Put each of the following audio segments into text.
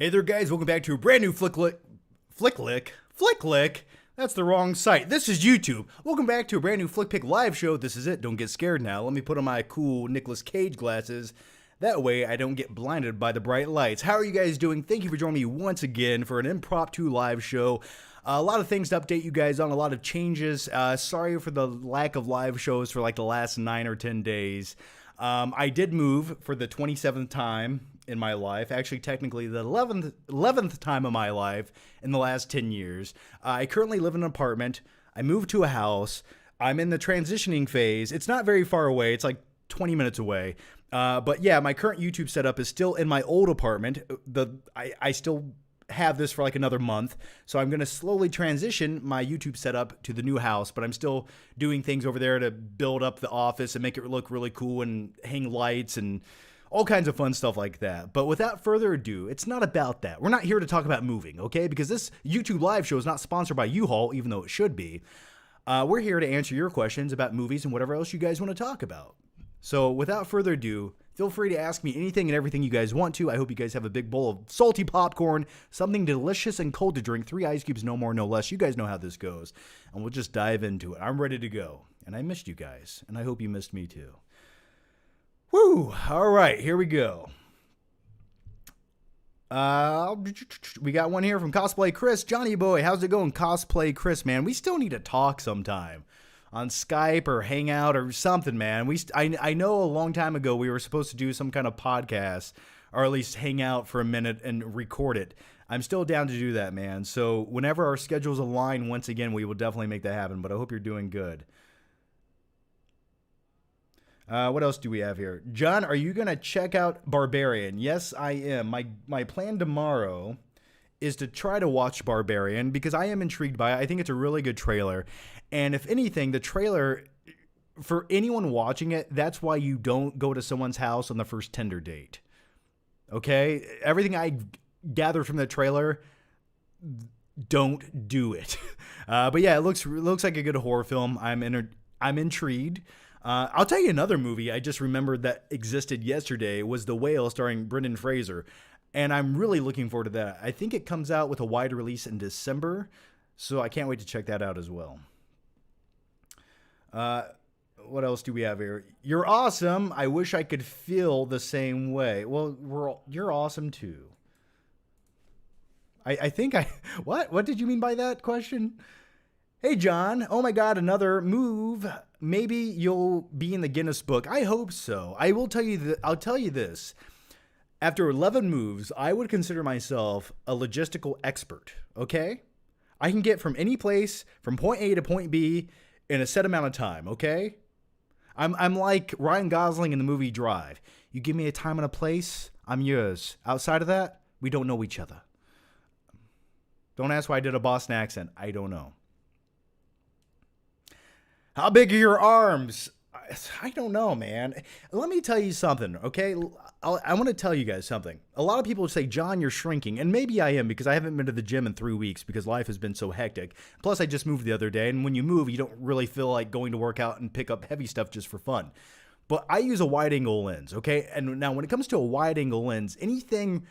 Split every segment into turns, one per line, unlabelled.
Hey there, guys. Welcome back to a brand new Flicklick. That's the wrong site. This is YouTube. Welcome back to a brand new Flickpick live show. This is it. Don't get scared now. Let me put on my cool Nicolas Cage glasses. That way I don't get blinded by the bright lights. How are you guys doing? Thank you for joining me once again for an impromptu live show. A lot of things to update you guys on, a lot of changes. Sorry for the lack of live shows for like the last 9 or 10 days. I did move for the 27th time in my life. Actually, technically the 11th time of my life in the last 10 years. I currently live in an apartment. I moved to a house. I'm in the transitioning phase. It's not very far away. It's like 20 minutes away. But yeah, my current YouTube setup is still in my old apartment. I still have this for like another month, so I'm going to slowly transition my YouTube setup to the new house, but I'm still doing things over there to build up the office and make it look really cool and hang lights and all kinds of fun stuff like that. But without further ado, it's not about that. We're not here to talk about moving, okay? Because this YouTube live show is not sponsored by U-Haul, even though it should be. We're here to answer your questions about movies and whatever else you guys want to talk about. So without further ado, feel free to ask me anything and everything you guys want to. I hope you guys have a big bowl of salty popcorn, something delicious and cold to drink, 3 ice cubes, no more, no less. You guys know how this goes, and we'll just dive into it. I'm ready to go, and I missed you guys, and I hope you missed me too. Woo! All right, here we go. We got one here from Cosplay Chris. Johnny boy, how's it going, Cosplay Chris, man? We still need to talk sometime. On Skype or Hangout or something, man. I know a long time ago we were supposed to do some kind of podcast, or at least hang out for a minute and record it. I'm still down to do that, man. So whenever our schedules align once again, we will definitely make that happen. But I hope you're doing good. What else do we have here? John, are you going to check out Barbarian? Yes, I am. My plan tomorrow is to try to watch Barbarian because I am intrigued by it. I think it's a really good trailer. And if anything, the trailer, for anyone watching it, that's why you don't go to someone's house on the first Tinder date. Okay? Everything I gathered from the trailer, don't do it. But yeah, it looks like a good horror film. I'm intrigued. I'll tell you another movie I just remembered that existed yesterday was The Whale starring Brendan Fraser. And I'm really looking forward to that. I think it comes out with a wide release in December, so I can't wait to check that out as well. What else do we have here? You're awesome. I wish I could feel the same way. Well, you're awesome too. I think what did you mean by that question? Hey, John. Oh my God, another move. Maybe you'll be in the Guinness book. I hope so. I'll tell you this. After 11 moves, I would consider myself a logistical expert, okay? I can get from any place, from point A to point B, in a set amount of time, okay? I'm like Ryan Gosling in the movie Drive. You give me a time and a place, I'm yours. Outside of that, we don't know each other. Don't ask why I did a Boston accent. I don't know. How big are your arms? I don't know, man. Let me tell you something, okay? I want to tell you guys something. A lot of people say, John, you're shrinking. And maybe I am because I haven't been to the gym in 3 weeks because life has been so hectic. Plus, I just moved the other day. And when you move, you don't really feel like going to work out and pick up heavy stuff just for fun. But I use a wide-angle lens, okay? And now when it comes to a wide-angle lens, anything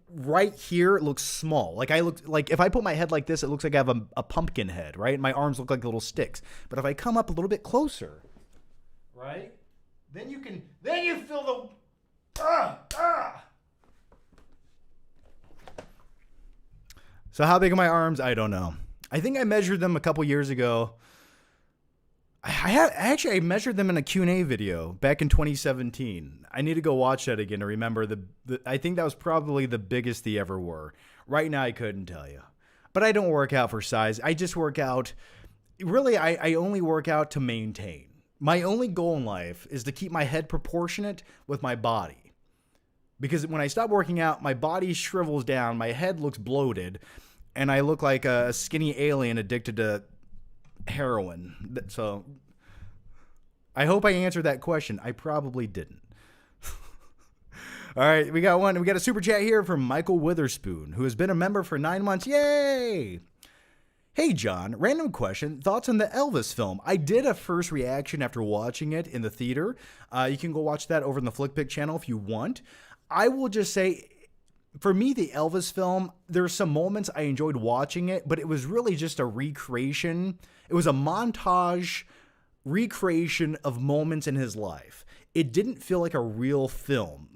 right here looks small. Like if I put my head like this, it looks like I have a pumpkin head, right? My arms look like little sticks. But if I come up a little bit closer, right? Then you feel the So how big are my arms? I don't know. I think I measured them a couple years ago. I measured them in a Q&A video back in 2017. I need to go watch that again to remember I think that was probably the biggest they ever were. Right now I couldn't tell you. But I don't work out for size. I just work out. Really, I only work out to maintain. My only goal in life is to keep my head proportionate with my body. Because when I stop working out, my body shrivels down, my head looks bloated, and I look like a skinny alien addicted to heroin. So I hope I answered that question. I probably didn't. All right, we got a super chat here from Michael Witherspoon, who has been a member for 9 months. Yay! Hey, John, random question. Thoughts on the Elvis film? I did a first reaction after watching it in the theater. You can go watch that over in the Flickpick channel if you want. I will just say for me, the Elvis film, there's some moments I enjoyed watching it, but it was really just a recreation. It was a montage recreation of moments in his life. It didn't feel like a real film.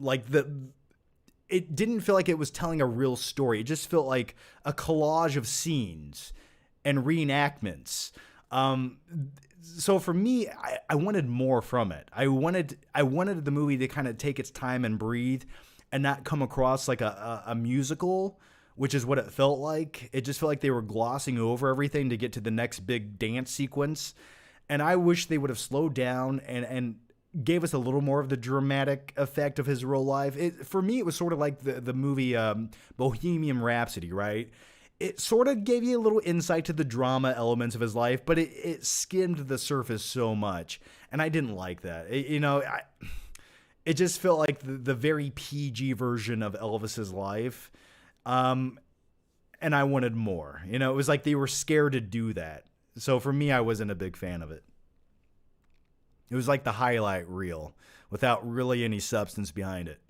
It didn't feel like it was telling a real story. It just felt like a collage of scenes and reenactments. So for me, I wanted more from it. I wanted the movie to kind of take its time and breathe and not come across like a musical, which is what it felt like. It just felt like they were glossing over everything to get to the next big dance sequence. And I wish they would have slowed down and gave us a little more of the dramatic effect of his real life. For me, it was sort of like the movie Bohemian Rhapsody, right? It sort of gave you a little insight to the drama elements of his life, but it skimmed the surface so much. And I didn't like that. It just felt like the very PG version of Elvis's life. And I wanted more. It was like they were scared to do that. So for me, I wasn't a big fan of it. It was like the highlight reel without really any substance behind it.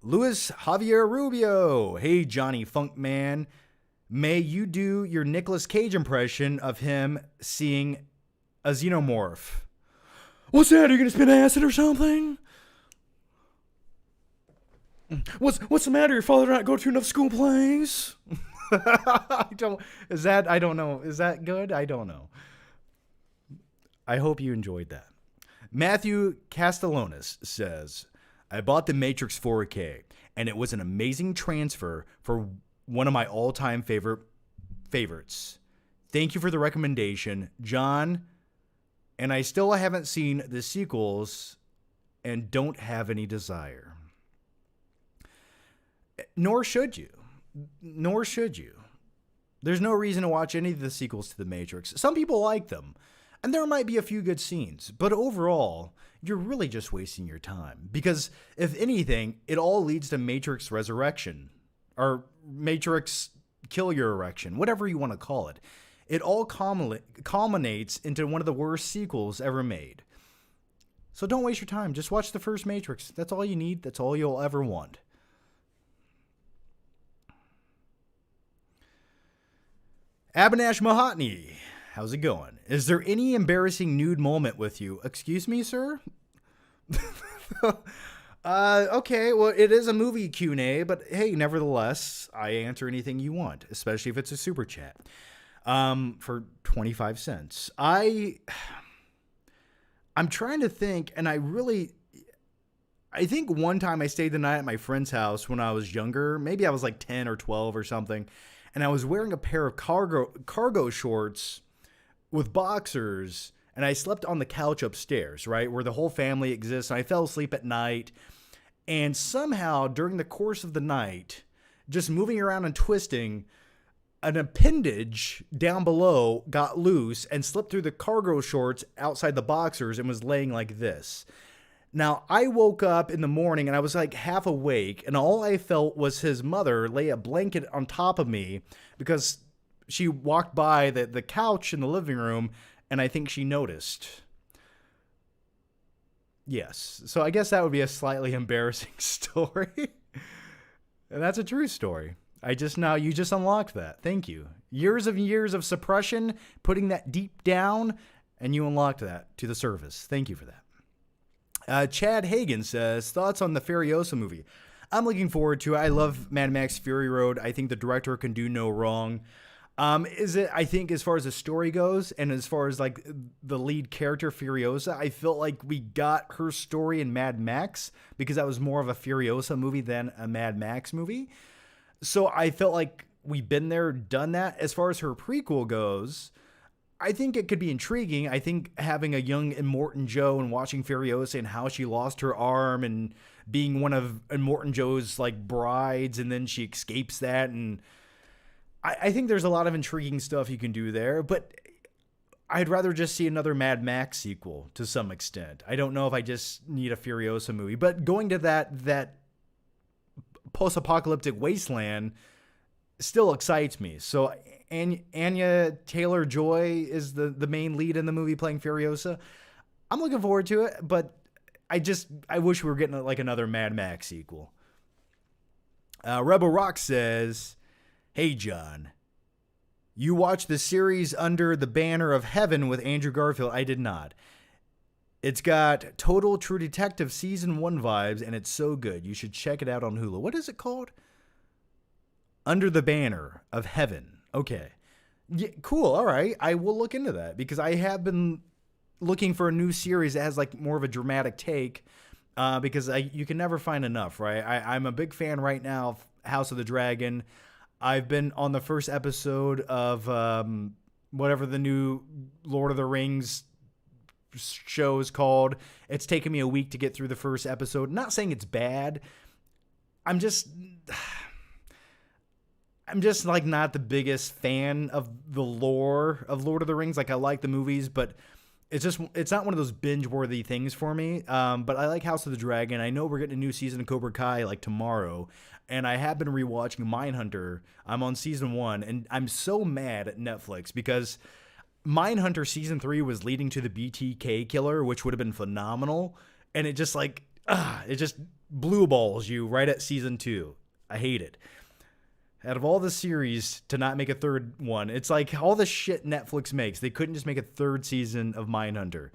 Luis Javier Rubio. Hey, Johnny Funk Man. May you do your Nicolas Cage impression of him seeing a xenomorph. What's that? Are you going to spit acid or something? What's the matter? Your father not go to enough school plays? I don't know. Is that good? I don't know. I hope you enjoyed that. Matthew Castellanos says, I bought the Matrix 4K, and it was an amazing transfer for one of my all-time favorites. Thank you for the recommendation, John. And I still haven't seen the sequels and don't have any desire. Nor should you. There's no reason to watch any of the sequels to The Matrix. Some people like them, and there might be a few good scenes, but overall, you're really just wasting your time. Because, if anything, it all leads to Matrix Resurrection, or Matrix Kill Your Erection, whatever you want to call it. It all culminates into one of the worst sequels ever made. So don't waste your time. Just watch the first Matrix. That's all you need. That's all you'll ever want. Abinash Mahatni, how's it going? Is there any embarrassing nude moment with you? Excuse me, sir? Okay, well, it is a movie Q&A, but hey, nevertheless, I answer anything you want, especially if it's a super chat. For 25 cents. I'm trying to think, and I think one time I stayed the night at my friend's house when I was younger. Maybe I was like 10 or 12 or something. And I was wearing a pair of cargo shorts with boxers, and I slept on the couch upstairs, right, where the whole family exists. And I fell asleep at night, and somehow during the course of the night, just moving around and twisting, an appendage down below got loose and slipped through the cargo shorts outside the boxers and was laying like this. Now, I woke up in the morning and I was like half awake, and all I felt was his mother lay a blanket on top of me because she walked by the couch in the living room, and I think she noticed. Yes. So I guess that would be a slightly embarrassing story. And that's a true story. You just unlocked that. Thank you. Years of suppression, putting that deep down, and you unlocked that to the surface. Thank you for that. Chad Hagen says, thoughts on the Furiosa movie? I'm looking forward to it. I love Mad Max Fury Road. I think the director can do no wrong. I think as far as the story goes, and as far as like the lead character Furiosa, I felt like we got her story in Mad Max because that was more of a Furiosa movie than a Mad Max movie. So I felt like we've been there, done that. As far as her prequel goes, I think it could be intriguing. I think having a young Immortan Joe and watching Furiosa and how she lost her arm and being one of Immortan Joe's like brides, and then she escapes that, and I think there's a lot of intriguing stuff you can do there, but I'd rather just see another Mad Max sequel to some extent. I don't know if I just need a Furiosa movie, but going to that post-apocalyptic wasteland still excites me. So Anya Taylor-Joy is the main lead in the movie playing Furiosa. I'm looking forward to it, but I wish we were getting like another Mad Max sequel. Rebel Rock says, "Hey John, you watched the series Under the Banner of Heaven with Andrew Garfield?" I did not. It's got total True Detective season 1 vibes, and it's so good. You should check it out on Hulu. What is it called? Under the Banner of Heaven. Okay. Yeah, cool. All right. I will look into that because I have been looking for a new series that has like more of a dramatic take because you can never find enough, right? I'm a big fan right now of House of the Dragon. I've been on the first episode of whatever the new Lord of the Rings show is called. It's taken me a week to get through the first episode. Not saying it's bad. I'm just like not the biggest fan of the lore of Lord of the Rings. Like I like the movies, but it's not one of those binge-worthy things for me. But I like House of the Dragon. I know we're getting a new season of Cobra Kai like tomorrow, and I have been rewatching Mindhunter. I'm on season 1, and I'm so mad at Netflix because Mindhunter season 3 was leading to the BTK killer, which would have been phenomenal, and it just it just blue balls you right at season 2. I hate it. Out of all the series to not make a third one, it's like all the shit Netflix makes. They couldn't just make a third season of Mindhunter.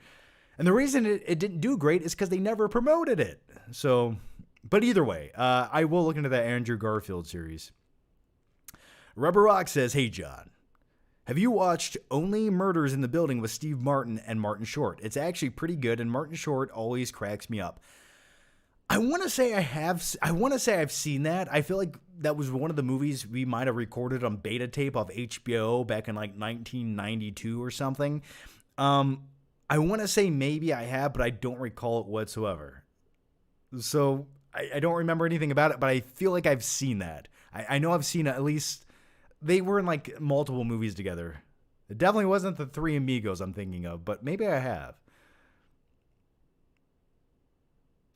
And the reason it didn't do great is because they never promoted it. So, but either way, I will look into that Andrew Garfield series. Rubber Rock says, "Hey, John, have you watched Only Murders in the Building with Steve Martin and Martin Short? It's actually pretty good, and Martin Short always cracks me up." I want to say I have. I want to say I've seen that. I feel like that was one of the movies we might have recorded on beta tape off HBO back in like 1992 or something. I want to say maybe I have, but I don't recall it whatsoever. So I don't remember anything about it, but I feel like I've seen that. I know I've seen it, at least they were in like multiple movies together. It definitely wasn't the Three Amigos I'm thinking of, but maybe I have.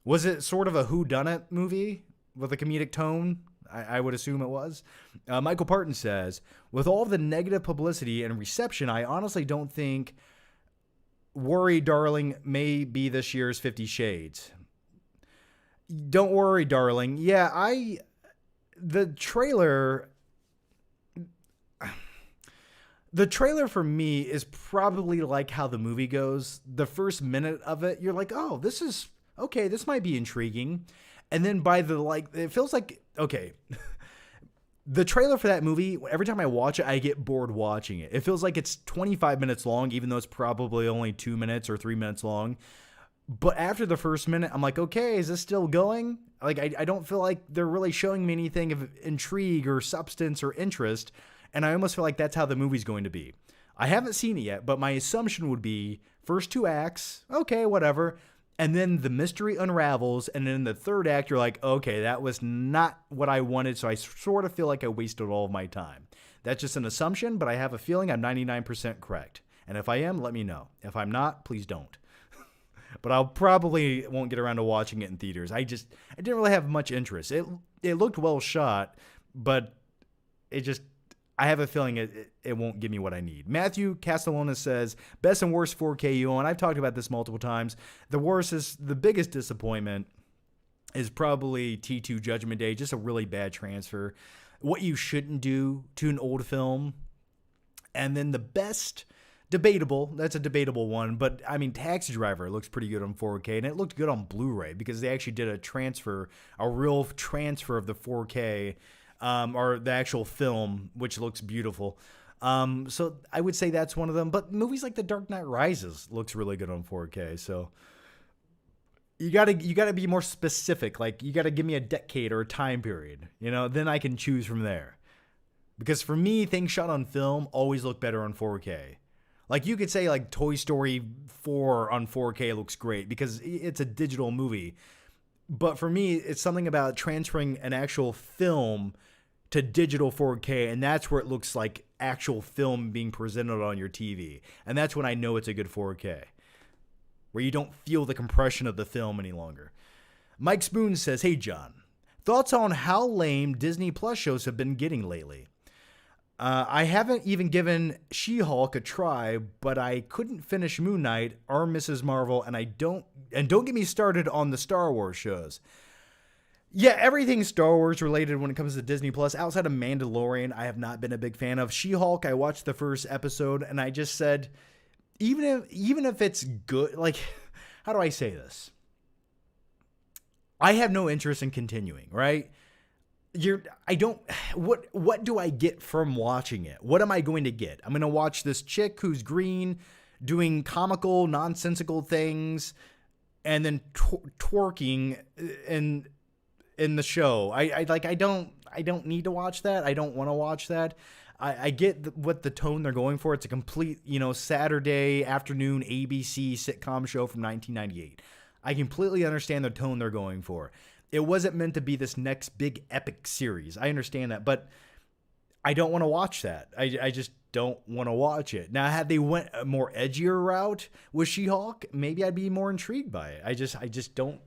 Was it sort of a whodunit movie with a comedic tone? I would assume it was. Michael Parton says, "With all the negative publicity and reception, I honestly don't think Worry Darling may be this year's 50 Shades." Don't worry, darling. Yeah, the trailer for me is probably like how the movie goes. The first minute of it, you're like, oh, this is okay, this might be intriguing. And then by it feels like, okay, the trailer for that movie, every time I watch it, I get bored watching it. It feels like it's 25 minutes long, even though it's probably only 2 minutes or 3 minutes long. But after the first minute, I'm like, okay, is this still going? Like, I don't feel like they're really showing me anything of intrigue or substance or interest. And I almost feel like that's how the movie's going to be. I haven't seen it yet, but my assumption would be first 2 acts, okay, whatever. And then the mystery unravels, and then in the third act, you're like, okay, that was not what I wanted, so I sort of feel like I wasted all of my time. That's just an assumption, but I have a feeling I'm 99% correct. And if I am, let me know. If I'm not, please don't. But I'll probably won't get around to watching it in theaters. I didn't really have much interest. It looked well shot, but I have a feeling it won't give me what I need. Matthew Castellona says, "Best and worst 4K you own." I've talked about this multiple times. The biggest disappointment is probably T2 Judgment Day. Just a really bad transfer. What you shouldn't do to an old film. And then the best, debatable, that's a debatable one, but I mean, Taxi Driver looks pretty good on 4K, and it looked good on Blu-ray because they actually did a real transfer of the 4K or the actual film, which looks beautiful. So I would say that's one of them. But movies like The Dark Knight Rises looks really good on 4K. So you gotta be more specific. Like you gotta give me a decade or a time period. Then I can choose from there. Because for me, things shot on film always look better on 4K. Like you could say like Toy Story 4 on 4K looks great because it's a digital movie. But for me, it's something about transferring an actual film to digital 4K, and that's where it looks like actual film being presented on your TV. And that's when I know it's a good 4K, where you don't feel the compression of the film any longer. Mike Spoon says, "Hey, John, thoughts on how lame Disney Plus shows have been getting lately? I haven't even given She-Hulk a try, but I couldn't finish Moon Knight or Mrs. Marvel, and don't get me started on the Star Wars shows." Yeah, everything Star Wars related when it comes to Disney Plus, outside of Mandalorian, I have not been a big fan of. She-Hulk, I watched the first episode and I just said, even if it's good, like, how do I say this? I have no interest in continuing, right? What do I get from watching it? What am I going to get? I'm going to watch this chick who's green doing comical, nonsensical things and then twerking in the show. I don't need to watch that. I don't want to watch that. I get what the tone they're going for. It's a complete, Saturday afternoon ABC sitcom show from 1998. I completely understand the tone they're going for. It wasn't meant to be this next big epic series. I understand that, but I don't want to watch that. I just don't want to watch it. Now, had they went a more edgier route with She-Hulk, maybe I'd be more intrigued by it. I guess I just don't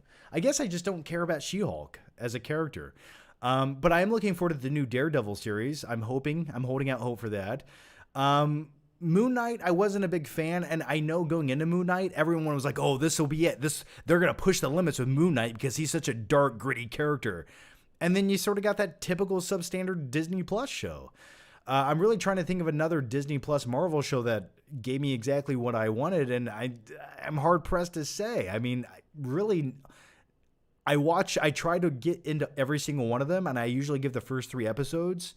care about She-Hulk as a character. But I am looking forward to the new Daredevil series. I'm holding out hope for that. Moon Knight, I wasn't a big fan, and I know going into Moon Knight, everyone was like, "Oh, this will be it. They're gonna push the limits with Moon Knight because he's such a dark, gritty character." And then you sort of got that typical substandard Disney Plus show. I'm really trying to think of another Disney Plus Marvel show that gave me exactly what I wanted, and I'm hard pressed to say. I mean, really, I try to get into every single one of them, and I usually give the first 3 episodes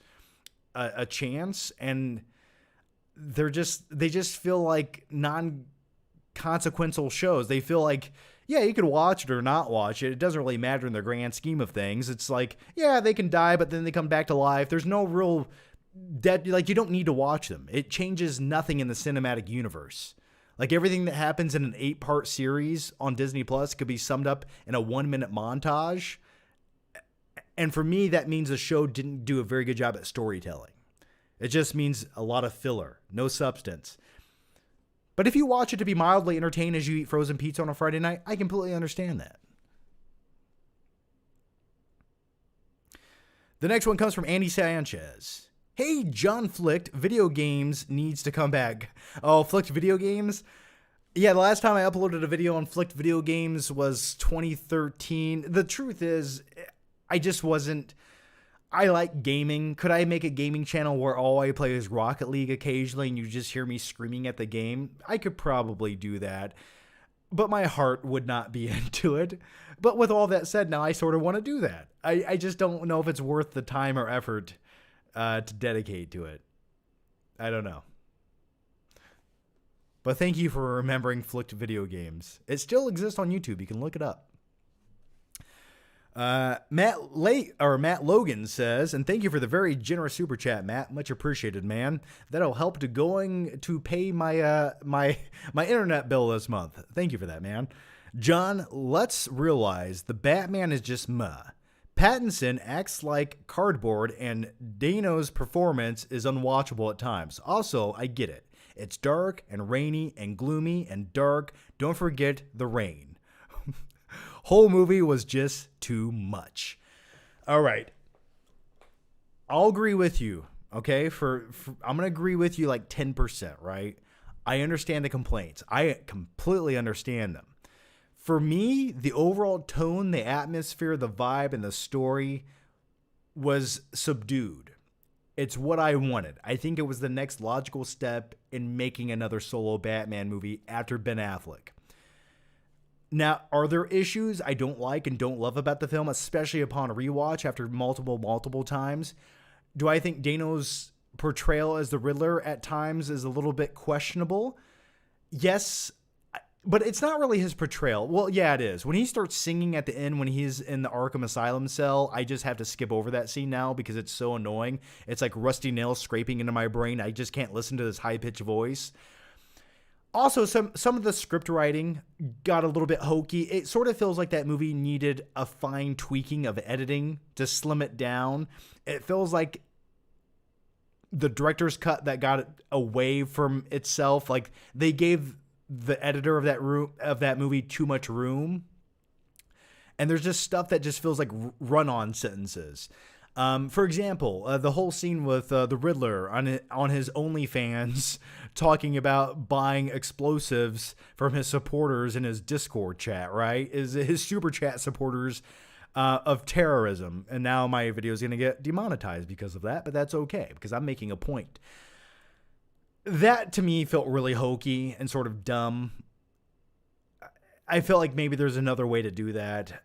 a chance, and they just feel like non-consequential shows. They feel like, yeah, you could watch it or not watch it. It doesn't really matter in the grand scheme of things. It's like, yeah, they can die, but then they come back to life. There's no real dead, like, you don't need to watch them. It changes nothing in the cinematic universe. Like, everything that happens in an 8-part series on Disney Plus could be summed up in a 1-minute montage. And for me, that means the show didn't do a very good job at storytelling. It just means a lot of filler, no substance. But if you watch it to be mildly entertained as you eat frozen pizza on a Friday night, I completely understand that. The next one comes from Andy Sanchez. Hey, John Flicked, video games needs to come back. Oh, Flicked video games? Yeah, the last time I uploaded a video on Flicked video games was 2013. The truth is, I just wasn't... I like gaming. Could I make a gaming channel where all I play is Rocket League occasionally and you just hear me screaming at the game? I could probably do that, but my heart would not be into it. But with all that said, now I sort of want to do that. I just don't know if it's worth the time or effort to dedicate to it. I don't know. But thank you for remembering Flicked video games. It still exists on YouTube. You can look it up. Matt Logan says, and thank you for the very generous super chat, Matt. Much appreciated, man. That'll help to pay my my internet bill this month. Thank you for that, man. John, let's realize the Batman is just meh. Pattinson acts like cardboard, and Dano's performance is unwatchable at times. Also, I get it. It's dark and rainy and gloomy and dark. Don't forget the rain. Whole movie was just too much. All right. I'll agree with you, okay? I'm going to agree with you like 10%, right? I understand the complaints. I completely understand them. For me, the overall tone, the atmosphere, the vibe, and the story was subdued. It's what I wanted. I think it was the next logical step in making another solo Batman movie after Ben Affleck. Now, are there issues I don't like and don't love about the film, especially upon a rewatch after multiple times? Do I think Dano's portrayal as the Riddler at times is a little bit questionable? Yes, but it's not really his portrayal. Well, yeah, it is. When he starts singing at the end when he's in the Arkham Asylum cell, I just have to skip over that scene now because it's so annoying. It's like rusty nails scraping into my brain. I just can't listen to this high-pitched voice. Also, some of the script writing got a little bit hokey. It sort of feels like that movie needed a fine tweaking of editing to slim it down. It feels like the director's cut that got away from itself. Like they gave the editor of that movie too much room. And there's just stuff that just feels like run-on sentences. For example, the whole scene with the Riddler on his OnlyFans talking about buying explosives from his supporters in his Discord chat, right? Is his super chat supporters of terrorism. And now my video is going to get demonetized because of that, but that's okay because I'm making a point. That to me felt really hokey and sort of dumb. I felt like maybe there's another way to do that.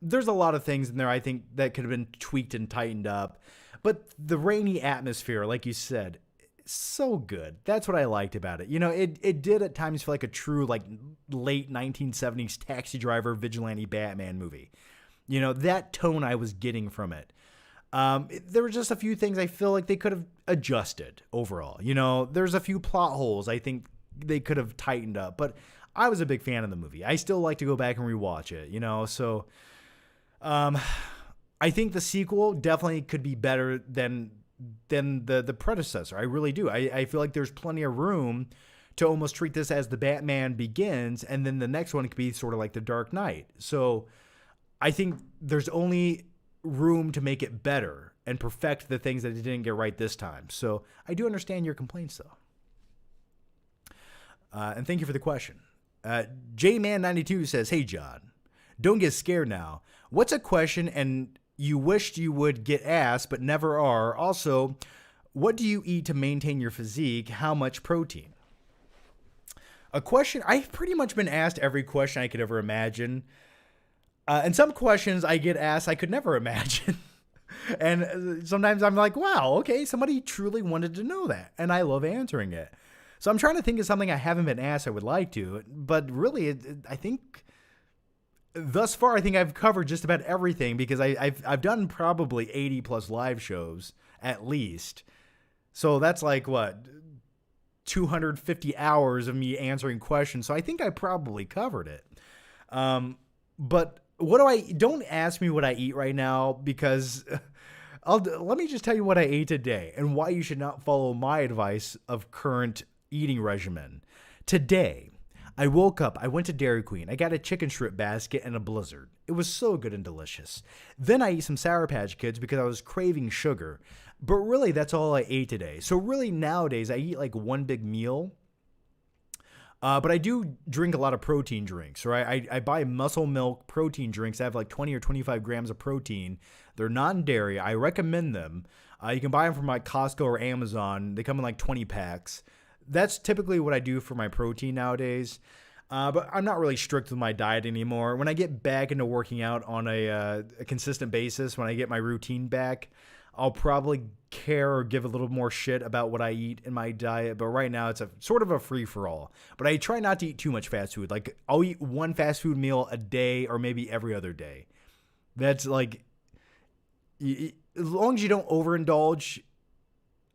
There's a lot of things in there I think that could have been tweaked and tightened up. But the rainy atmosphere, like you said, so good. That's what I liked about it. You know, it did at times feel like a true like late 1970s taxi driver vigilante Batman movie. You know, that tone I was getting from it. There were just a few things I feel like they could have adjusted overall. You know, there's a few plot holes I think they could have tightened up, but I was a big fan of the movie. I still like to go back and rewatch it, you know, so I think the sequel definitely could be better than the predecessor. I really do. I feel like there's plenty of room to almost treat this as the Batman Begins, and then the next one could be sort of like the Dark Knight. So I think there's only room to make it better and perfect the things that it didn't get right this time. So I do understand your complaints, though. And thank you for the question. Jman92 says, "Hey, John, don't get scared now. What's a question and you wished you would get asked but never are? Also, what do you eat to maintain your physique? How much protein?" A question I've pretty much been asked every question I could ever imagine. And some questions I get asked I could never imagine. And sometimes I'm like, wow, okay, somebody truly wanted to know that. And I love answering it. So I'm trying to think of something I haven't been asked I would like to. But really, I think thus far, I think I've covered just about everything because I've done probably 80 plus live shows at least. So that's like, what, 250 hours of me answering questions. So I think I probably covered it. But don't ask me what I eat right now because let me just tell you what I ate today and why you should not follow my advice of current eating regimen. Today, I woke up, I went to Dairy Queen, I got a chicken strip basket and a Blizzard. It was so good and delicious. Then I ate some Sour Patch Kids because I was craving sugar. But really, that's all I ate today. So really, nowadays, I eat like one big meal. But I do drink a lot of protein drinks, right? I buy Muscle Milk protein drinks that have like 20 or 25 grams of protein. They're non-dairy. I recommend them. You can buy them from like Costco or Amazon. They come in like 20 packs. That's typically what I do for my protein nowadays. But I'm not really strict with my diet anymore. When I get back into working out on a consistent basis, when I get my routine back, I'll probably care or give a little more shit about what I eat in my diet. But right now, it's a sort of a free-for-all. But I try not to eat too much fast food. Like, I'll eat one fast food meal a day or maybe every other day. That's like, as long as you don't overindulge,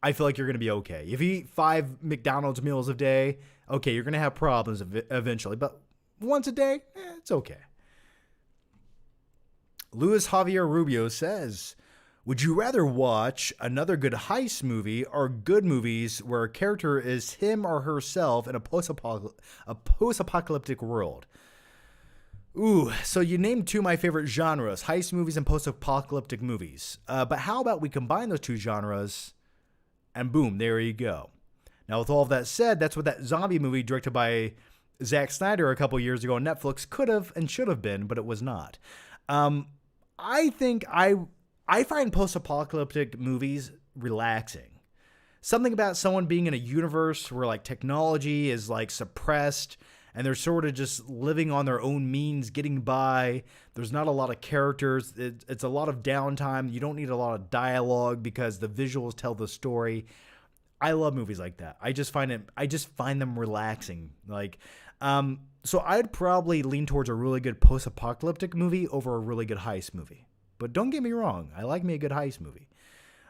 I feel like you're going to be okay. If you eat 5 McDonald's meals a day, okay, you're going to have problems eventually. But once a day, it's okay. Luis Javier Rubio says, "Would you rather watch another good heist movie or good movies where a character is him or herself in a post-apocalyptic world?" Ooh, so you named two of my favorite genres, heist movies and post-apocalyptic movies. But how about we combine those two genres and boom, there you go. Now, with all of that said, that's what that zombie movie directed by Zack Snyder a couple years ago on Netflix could have and should have been, but it was not. I think I find post-apocalyptic movies relaxing. Something about someone being in a universe where like technology is like suppressed and they're sort of just living on their own means, getting by. There's not a lot of characters. It's a lot of downtime. You don't need a lot of dialogue because the visuals tell the story. I love movies like that. I just find them relaxing. Like, so I'd probably lean towards a really good post-apocalyptic movie over a really good heist movie. But don't get me wrong, I like me a good heist movie.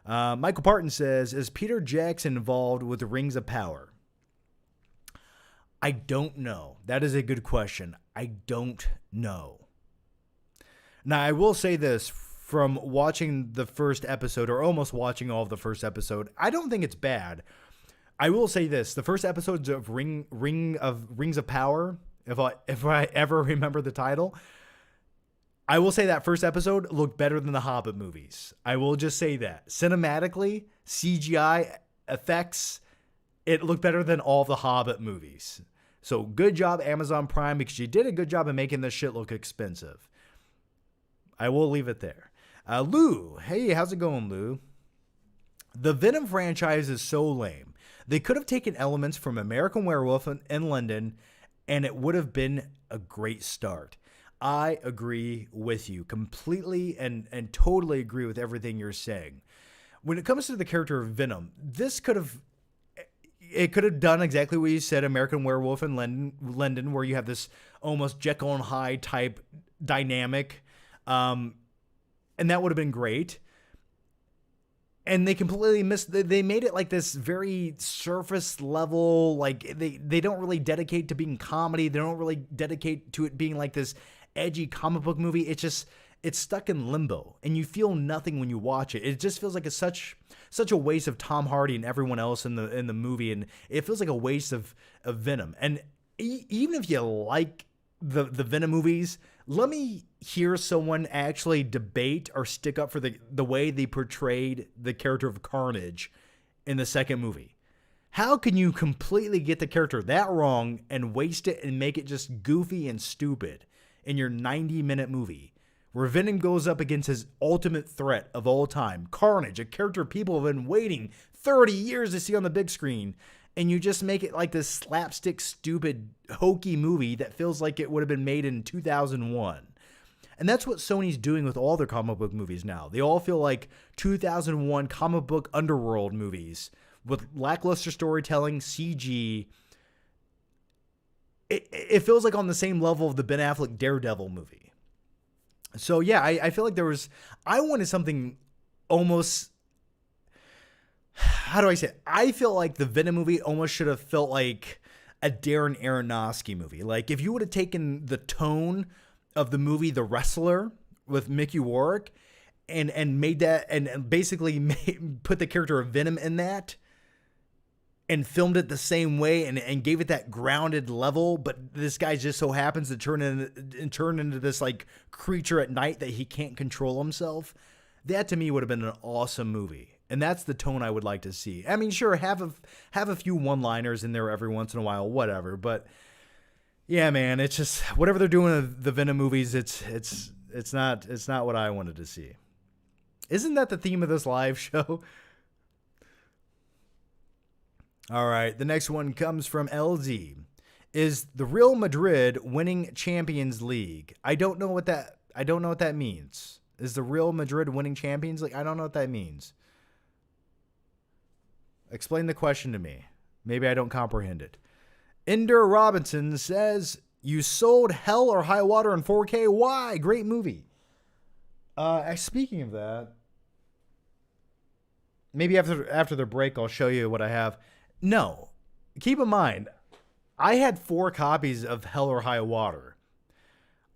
Michael Parton says, "Is Peter Jackson involved with the Rings of Power?" I don't know. That is a good question. I don't know. Now, I will say this, from watching the first episode, or almost watching all of the first episode, I don't think it's bad. I will say this, the first episodes of Rings of Power, if I ever remember the title, I will say that first episode looked better than the Hobbit movies. I will just say that. Cinematically, CGI, effects, it looked better than all the Hobbit movies. So good job, Amazon Prime, because you did a good job of making this shit look expensive. I will leave it there. Lou, hey, how's it going, Lou? The Venom franchise is so lame. They could have taken elements from American Werewolf in London, and it would have been a great start. I agree with you completely and totally agree with everything you're saying. When it comes to the character of Venom, it could have done exactly what you said, American Werewolf in London, where you have this almost Jekyll and Hyde type dynamic, and that would have been great. And they completely missed. They made it like this very surface level. Like they don't really dedicate to being comedy. They don't really dedicate to it being like this edgy comic book movie. It's stuck in limbo, and you feel nothing when you watch it. It just feels like such a waste of Tom Hardy and everyone else in the movie, and it feels like a waste of Venom. And even if you like the Venom movies, let me hear someone actually debate or stick up for the way they portrayed the character of Carnage in the second movie. How can you completely get the character that wrong and waste it and make it just goofy and stupid in your 90-minute movie, where Venom goes up against his ultimate threat of all time, Carnage, a character people have been waiting 30 years to see on the big screen, and you just make it like this slapstick, stupid, hokey movie that feels like it would have been made in 2001. And that's what Sony's doing with all their comic book movies now. They all feel like 2001 comic book underworld movies with lackluster storytelling, CG. It feels like on the same level of the Ben Affleck Daredevil movie. So yeah, I feel like I wanted something almost, how do I say it? I feel like the Venom movie almost should have felt like a Darren Aronofsky movie. Like if you would have taken the tone of the movie The Wrestler with Mickey Rourke and made that and basically put the character of Venom in that and filmed it the same way and gave it that grounded level, but this guy just so happens to turn into this like creature at night that he can't control himself. That to me would have been an awesome movie. And that's the tone I would like to see. I mean, sure, have a few one-liners in there every once in a while, whatever. But yeah, man, it's just whatever they're doing with the Venom movies. It's not what I wanted to see. Isn't that the theme of this live show? All right, the next one comes from LZ. Is the Real Madrid winning Champions League? I don't know what that means. Is the Real Madrid winning Champions League? I don't know what that means. Explain the question to me. Maybe I don't comprehend it. Ender Robinson says, you sold Hell or High Water in 4K. Why? Great movie. Speaking of that, maybe after the break, I'll show you what I have. No. Keep in mind, I had 4 copies of Hell or High Water.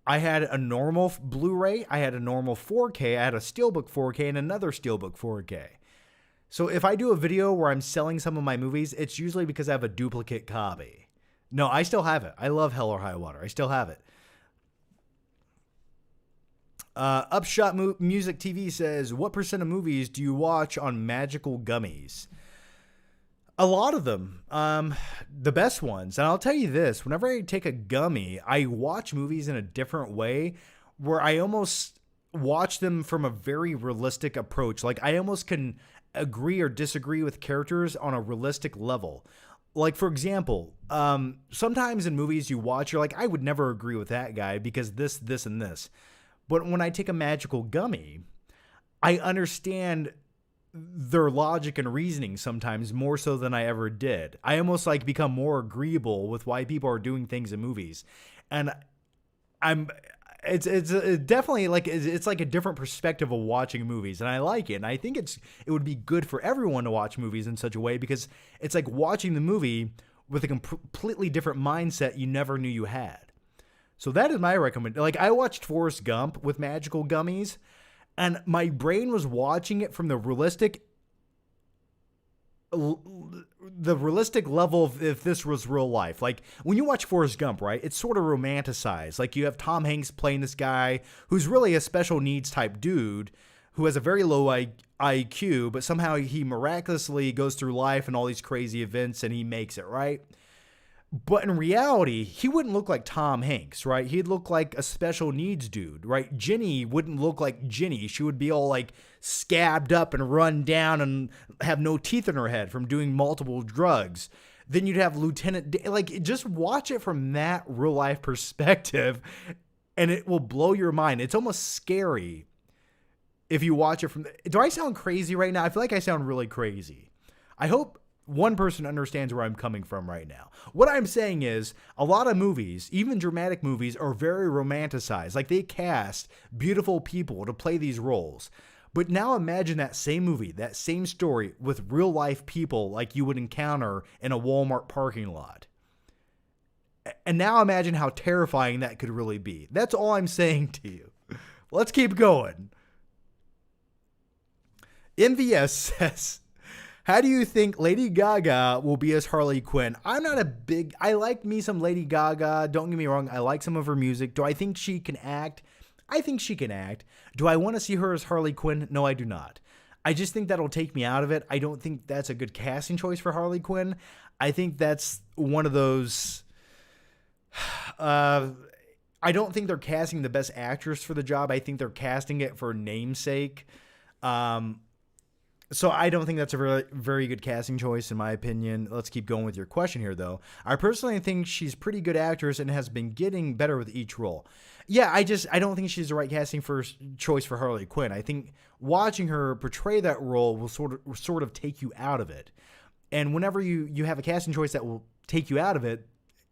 I had a normal Blu-ray, I had a normal 4K, I had a Steelbook 4K, and another Steelbook 4K. So if I do a video where I'm selling some of my movies, it's usually because I have a duplicate copy. No, I still have it. I love Hell or High Water. I still have it. Upshot Music TV says, what % of movies do you watch on magical gummies? A lot of them. The best ones. And I'll tell you this, whenever I take a gummy, I watch movies in a different way where I almost watch them from a very realistic approach. Like I almost can agree or disagree with characters on a realistic level. Like, for example, sometimes in movies you watch, you're like, I would never agree with that guy because this, and this. But when I take a magical gummy, I understand their logic and reasoning sometimes more so than I ever did. I almost like become more agreeable with why people are doing things in movies. And it's definitely like, it's like a different perspective of watching movies. And I like it. And I think it would be good for everyone to watch movies in such a way because it's like watching the movie with a completely different mindset you never knew you had. So that is my recommendation. Like I watched Forrest Gump with magical gummies and my brain was watching it from the realistic level of if this was real life. Like when you watch Forrest Gump, right, it's sort of romanticized. Like you have Tom Hanks playing this guy who's really a special needs type dude who has a very low IQ, but somehow he miraculously goes through life and all these crazy events and he makes it, right? But in reality, he wouldn't look like Tom Hanks, right? He'd look like a special needs dude, right? Ginny wouldn't look like Ginny. She would be all like scabbed up and run down and have no teeth in her head from doing multiple drugs. Then you'd have like, just watch it from that real life perspective and it will blow your mind. It's almost scary if you watch it from. Do I sound crazy right now? I feel like I sound really crazy. I hope one person understands where I'm coming from right now. What I'm saying is a lot of movies, even dramatic movies, are very romanticized. Like they cast beautiful people to play these roles. But now imagine that same movie, that same story with real life people like you would encounter in a Walmart parking lot. And now imagine how terrifying that could really be. That's all I'm saying to you. Let's keep going. MVS says, how do you think Lady Gaga will be as Harley Quinn? I like me some Lady Gaga. Don't get me wrong. I like some of her music. Do I think she can act? I think she can act. Do I want to see her as Harley Quinn? No, I do not. I just think that'll take me out of it. I don't think that's a good casting choice for Harley Quinn. I think that's one of those. I don't think they're casting the best actress for the job. I think they're casting it for namesake. So I don't think that's a very, very good casting choice in my opinion. Let's keep going with your question here, though. I personally think she's a pretty good actress and has been getting better with each role. Yeah, I don't think she's the right casting choice for Harley Quinn. I think watching her portray that role will sort of take you out of it. And whenever you have a casting choice that will take you out of it,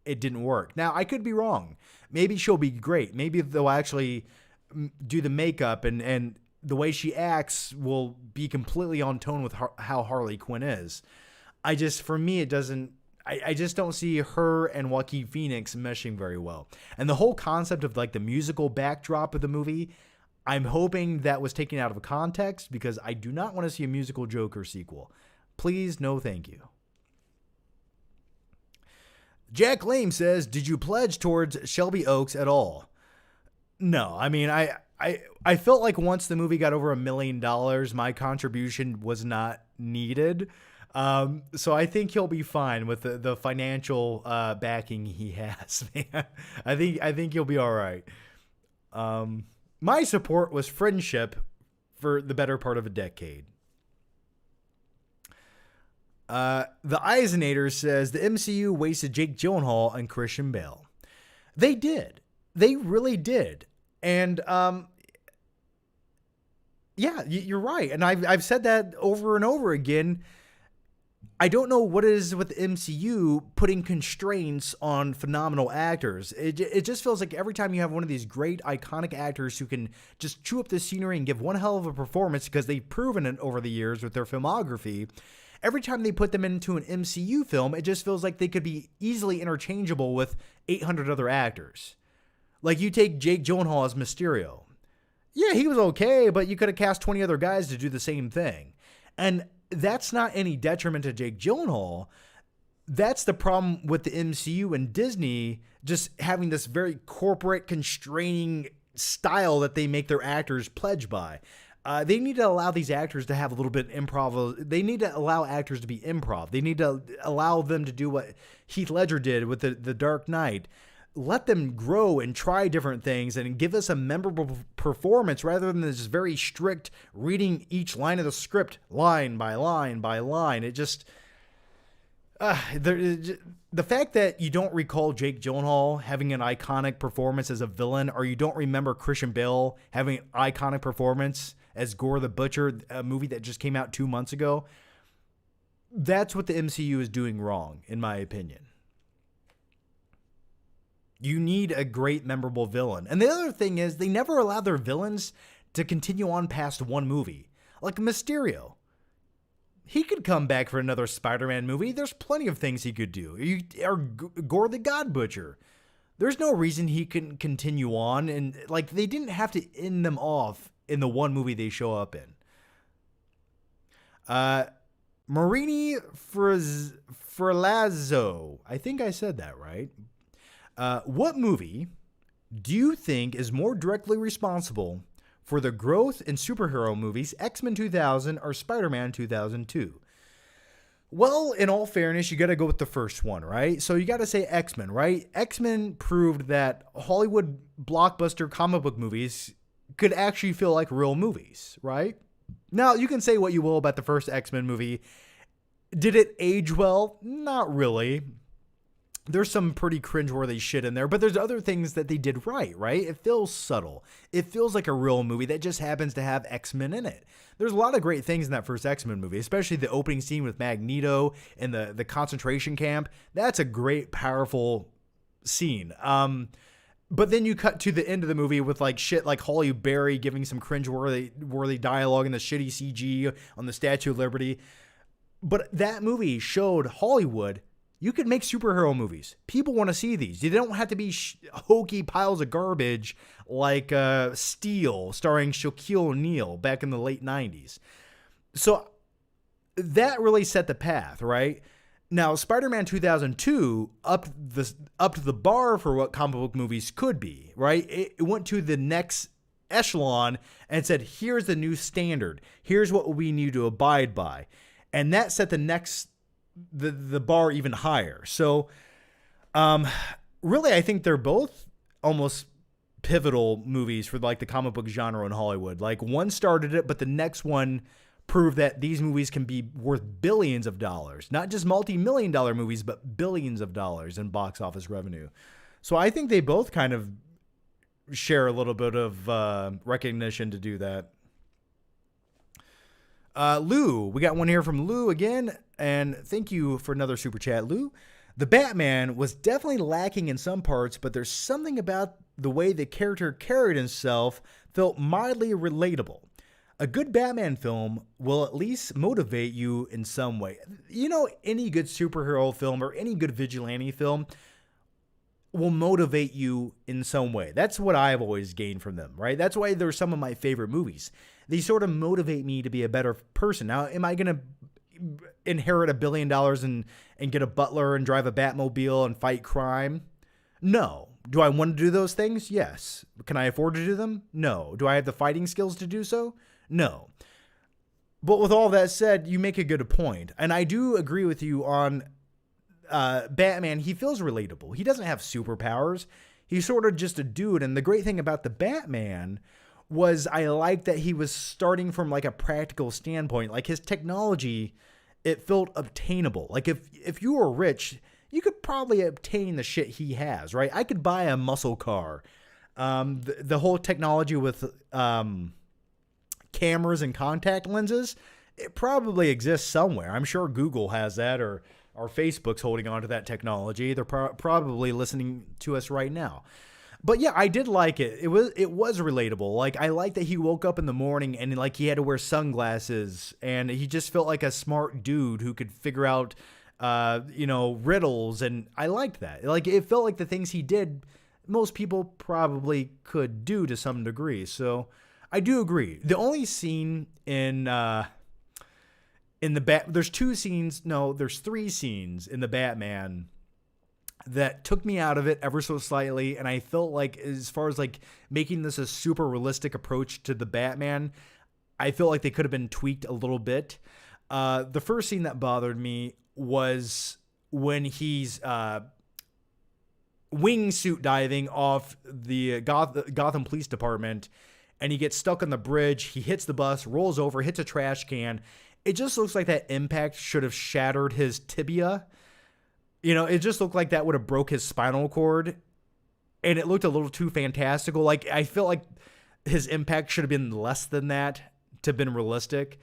it didn't work. Now, I could be wrong. Maybe she'll be great. Maybe they'll actually do the makeup and the way she acts will be completely on tone with how Harley Quinn is. For me, it doesn't. I just don't see her and Joaquin Phoenix meshing very well. And the whole concept of like the musical backdrop of the movie, I'm hoping that was taken out of context because I do not want to see a musical Joker sequel. Please, no thank you. Jack Lame says, did you pledge towards Shelby Oaks at all? No, I mean, I felt like once the movie got over $1 million, my contribution was not needed. So I think he'll be fine with the financial backing he has. Man. I think he'll be all right. My support was friendship for the better part of a decade. The Eisenator says the MCU wasted Jake Gyllenhaal and Christian Bale. They did. They really did. And yeah, you're right. And I've said that over and over again. I don't know what it is with the MCU putting constraints on phenomenal actors. It just feels like every time you have one of these great iconic actors who can just chew up the scenery and give one hell of a performance because they've proven it over the years with their filmography, every time they put them into an MCU film, it just feels like they could be easily interchangeable with 800 other actors. Like you take Jake Gyllenhaal as Mysterio. Yeah, he was okay, but you could have cast 20 other guys to do the same thing. And that's not any detriment to Jake Gyllenhaal. That's the problem with the MCU and Disney just having this very corporate constraining style that they make their actors pledge by. They need to allow these actors to have a little bit of improv. They need to allow actors to be improv. They need to allow them to do what Heath Ledger did with the Dark Knight. Let them grow and try different things and give us a memorable performance rather than this very strict reading each line of the script line by line by line. It just the fact that you don't recall Jake Gyllenhaal having an iconic performance as a villain, or you don't remember Christian Bale having an iconic performance as Gore the Butcher, a movie that just came out 2 months ago, that's what the MCU is doing wrong, in my opinion. You need a great, memorable villain. And the other thing is, they never allow their villains to continue on past one movie. Like Mysterio. He could come back for another Spider-Man movie. There's plenty of things he could do. Or Gore the God Butcher. There's no reason he couldn't continue on. And like, they didn't have to end them off in the one movie they show up in. Marini Ferlazzo. I think I said that right. What movie do you think is more directly responsible for the growth in superhero movies, X-Men 2000 or Spider-Man 2002? Well, in all fairness, you got to go with the first one, right? So you got to say X-Men, right? X-Men proved that Hollywood blockbuster comic book movies could actually feel like real movies, right? Now, you can say what you will about the first X-Men movie. Did it age well? Not really. There's some pretty cringeworthy shit in there, but there's other things that they did right? It feels subtle. It feels like a real movie that just happens to have X-Men in it. There's a lot of great things in that first X-Men movie, especially the opening scene with Magneto in the concentration camp. That's a great, powerful scene. But then you cut to the end of the movie with like shit like Halle Berry giving some cringeworthy dialogue and the shitty CG on the Statue of Liberty. But that movie showed Hollywood you could make superhero movies. People want to see these. They don't have to be hokey piles of garbage like Steel starring Shaquille O'Neal back in the late 90s. So that really set the path, right? Now, Spider-Man 2002 upped the bar for what comic book movies could be, right? It went to the next echelon and said, here's the new standard. Here's what we need to abide by. And that set the bar even higher. So, really, I think they're both almost pivotal movies for like the comic book genre in Hollywood. Like one started it, but the next one proved that these movies can be worth billions of dollars, not just multi-million-dollar movies, but billions of dollars in box office revenue. So I think they both kind of share a little bit of recognition to do that. Lou, we got one here from Lou again, and thank you for another super chat, Lou. The Batman was definitely lacking in some parts, but there's something about the way the character carried himself felt mildly relatable. A good Batman film will at least motivate you in some way. You know, any good superhero film or any good vigilante film will motivate you in some way. That's what I've always gained from them, right? That's why they're some of my favorite movies. They sort of motivate me to be a better person. Now, am I going to inherit $1 billion and get a butler and drive a Batmobile and fight crime? No. Do I want to do those things? Yes. Can I afford to do them? No. Do I have the fighting skills to do so? No. But with all that said, you make a good point. And I do agree with you on Batman. He feels relatable. He doesn't have superpowers. He's sort of just a dude. And the great thing about the Batman was I like that he was starting from like a practical standpoint. Like his technology, it felt obtainable. Like if you were rich, you could probably obtain the shit he has, right? I could buy a muscle car. The whole technology with cameras and contact lenses, it probably exists somewhere. I'm sure Google has that, or Facebook's holding on to that technology. They're probably listening to us right now. But yeah, I did like it. It was relatable. Like I like that he woke up in the morning and like he had to wear sunglasses and he just felt like a smart dude who could figure out riddles, and I liked that. Like it felt like the things he did most people probably could do to some degree. So I do agree. The only scene in the there's 3 scenes in the Batman that took me out of it ever so slightly, and I felt like as far as like making this a super realistic approach to the Batman, I feel like they could have been tweaked a little bit. The first scene that bothered me was when he's wingsuit diving off the Gotham Police Department, and he gets stuck on the bridge. He hits the bus, rolls over, hits a trash can. It just looks like that impact should have shattered his tibia. You know, it just looked like that would have broke his spinal cord, and it looked a little too fantastical. Like, I felt like his impact should have been less than that to have been realistic.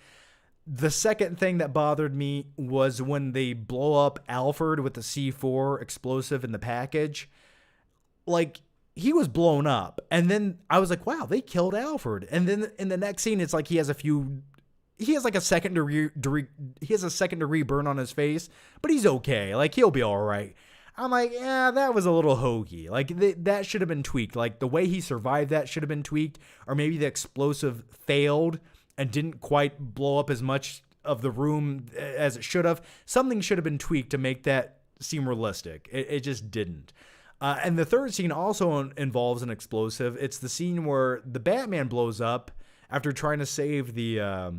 The second thing that bothered me was when they blow up Alfred with the C4 explosive in the package. Like, he was blown up, and then I was like, wow, they killed Alfred. And then in the next scene, it's like he has like a second degree burn on his face, but he's okay. Like, he'll be all right. I'm like, yeah, that was a little hokey. Like, that should have been tweaked. Like, the way he survived that should have been tweaked, or maybe the explosive failed and didn't quite blow up as much of the room as it should have. Something should have been tweaked to make that seem realistic. It just didn't. And the third scene also involves an explosive. It's the scene where the Batman blows up after trying to save the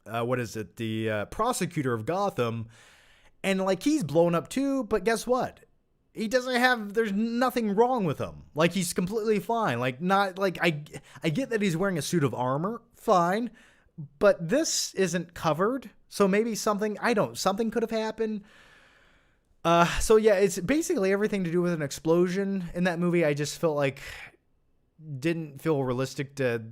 what is it? The prosecutor of Gotham. And like he's blown up too, but guess what? He doesn't have, there's nothing wrong with him. Like he's completely fine. Like not like, I get that he's wearing a suit of armor. Fine. But this isn't covered. So maybe something could have happened. So yeah, it's basically everything to do with an explosion in that movie. I just felt like didn't feel realistic to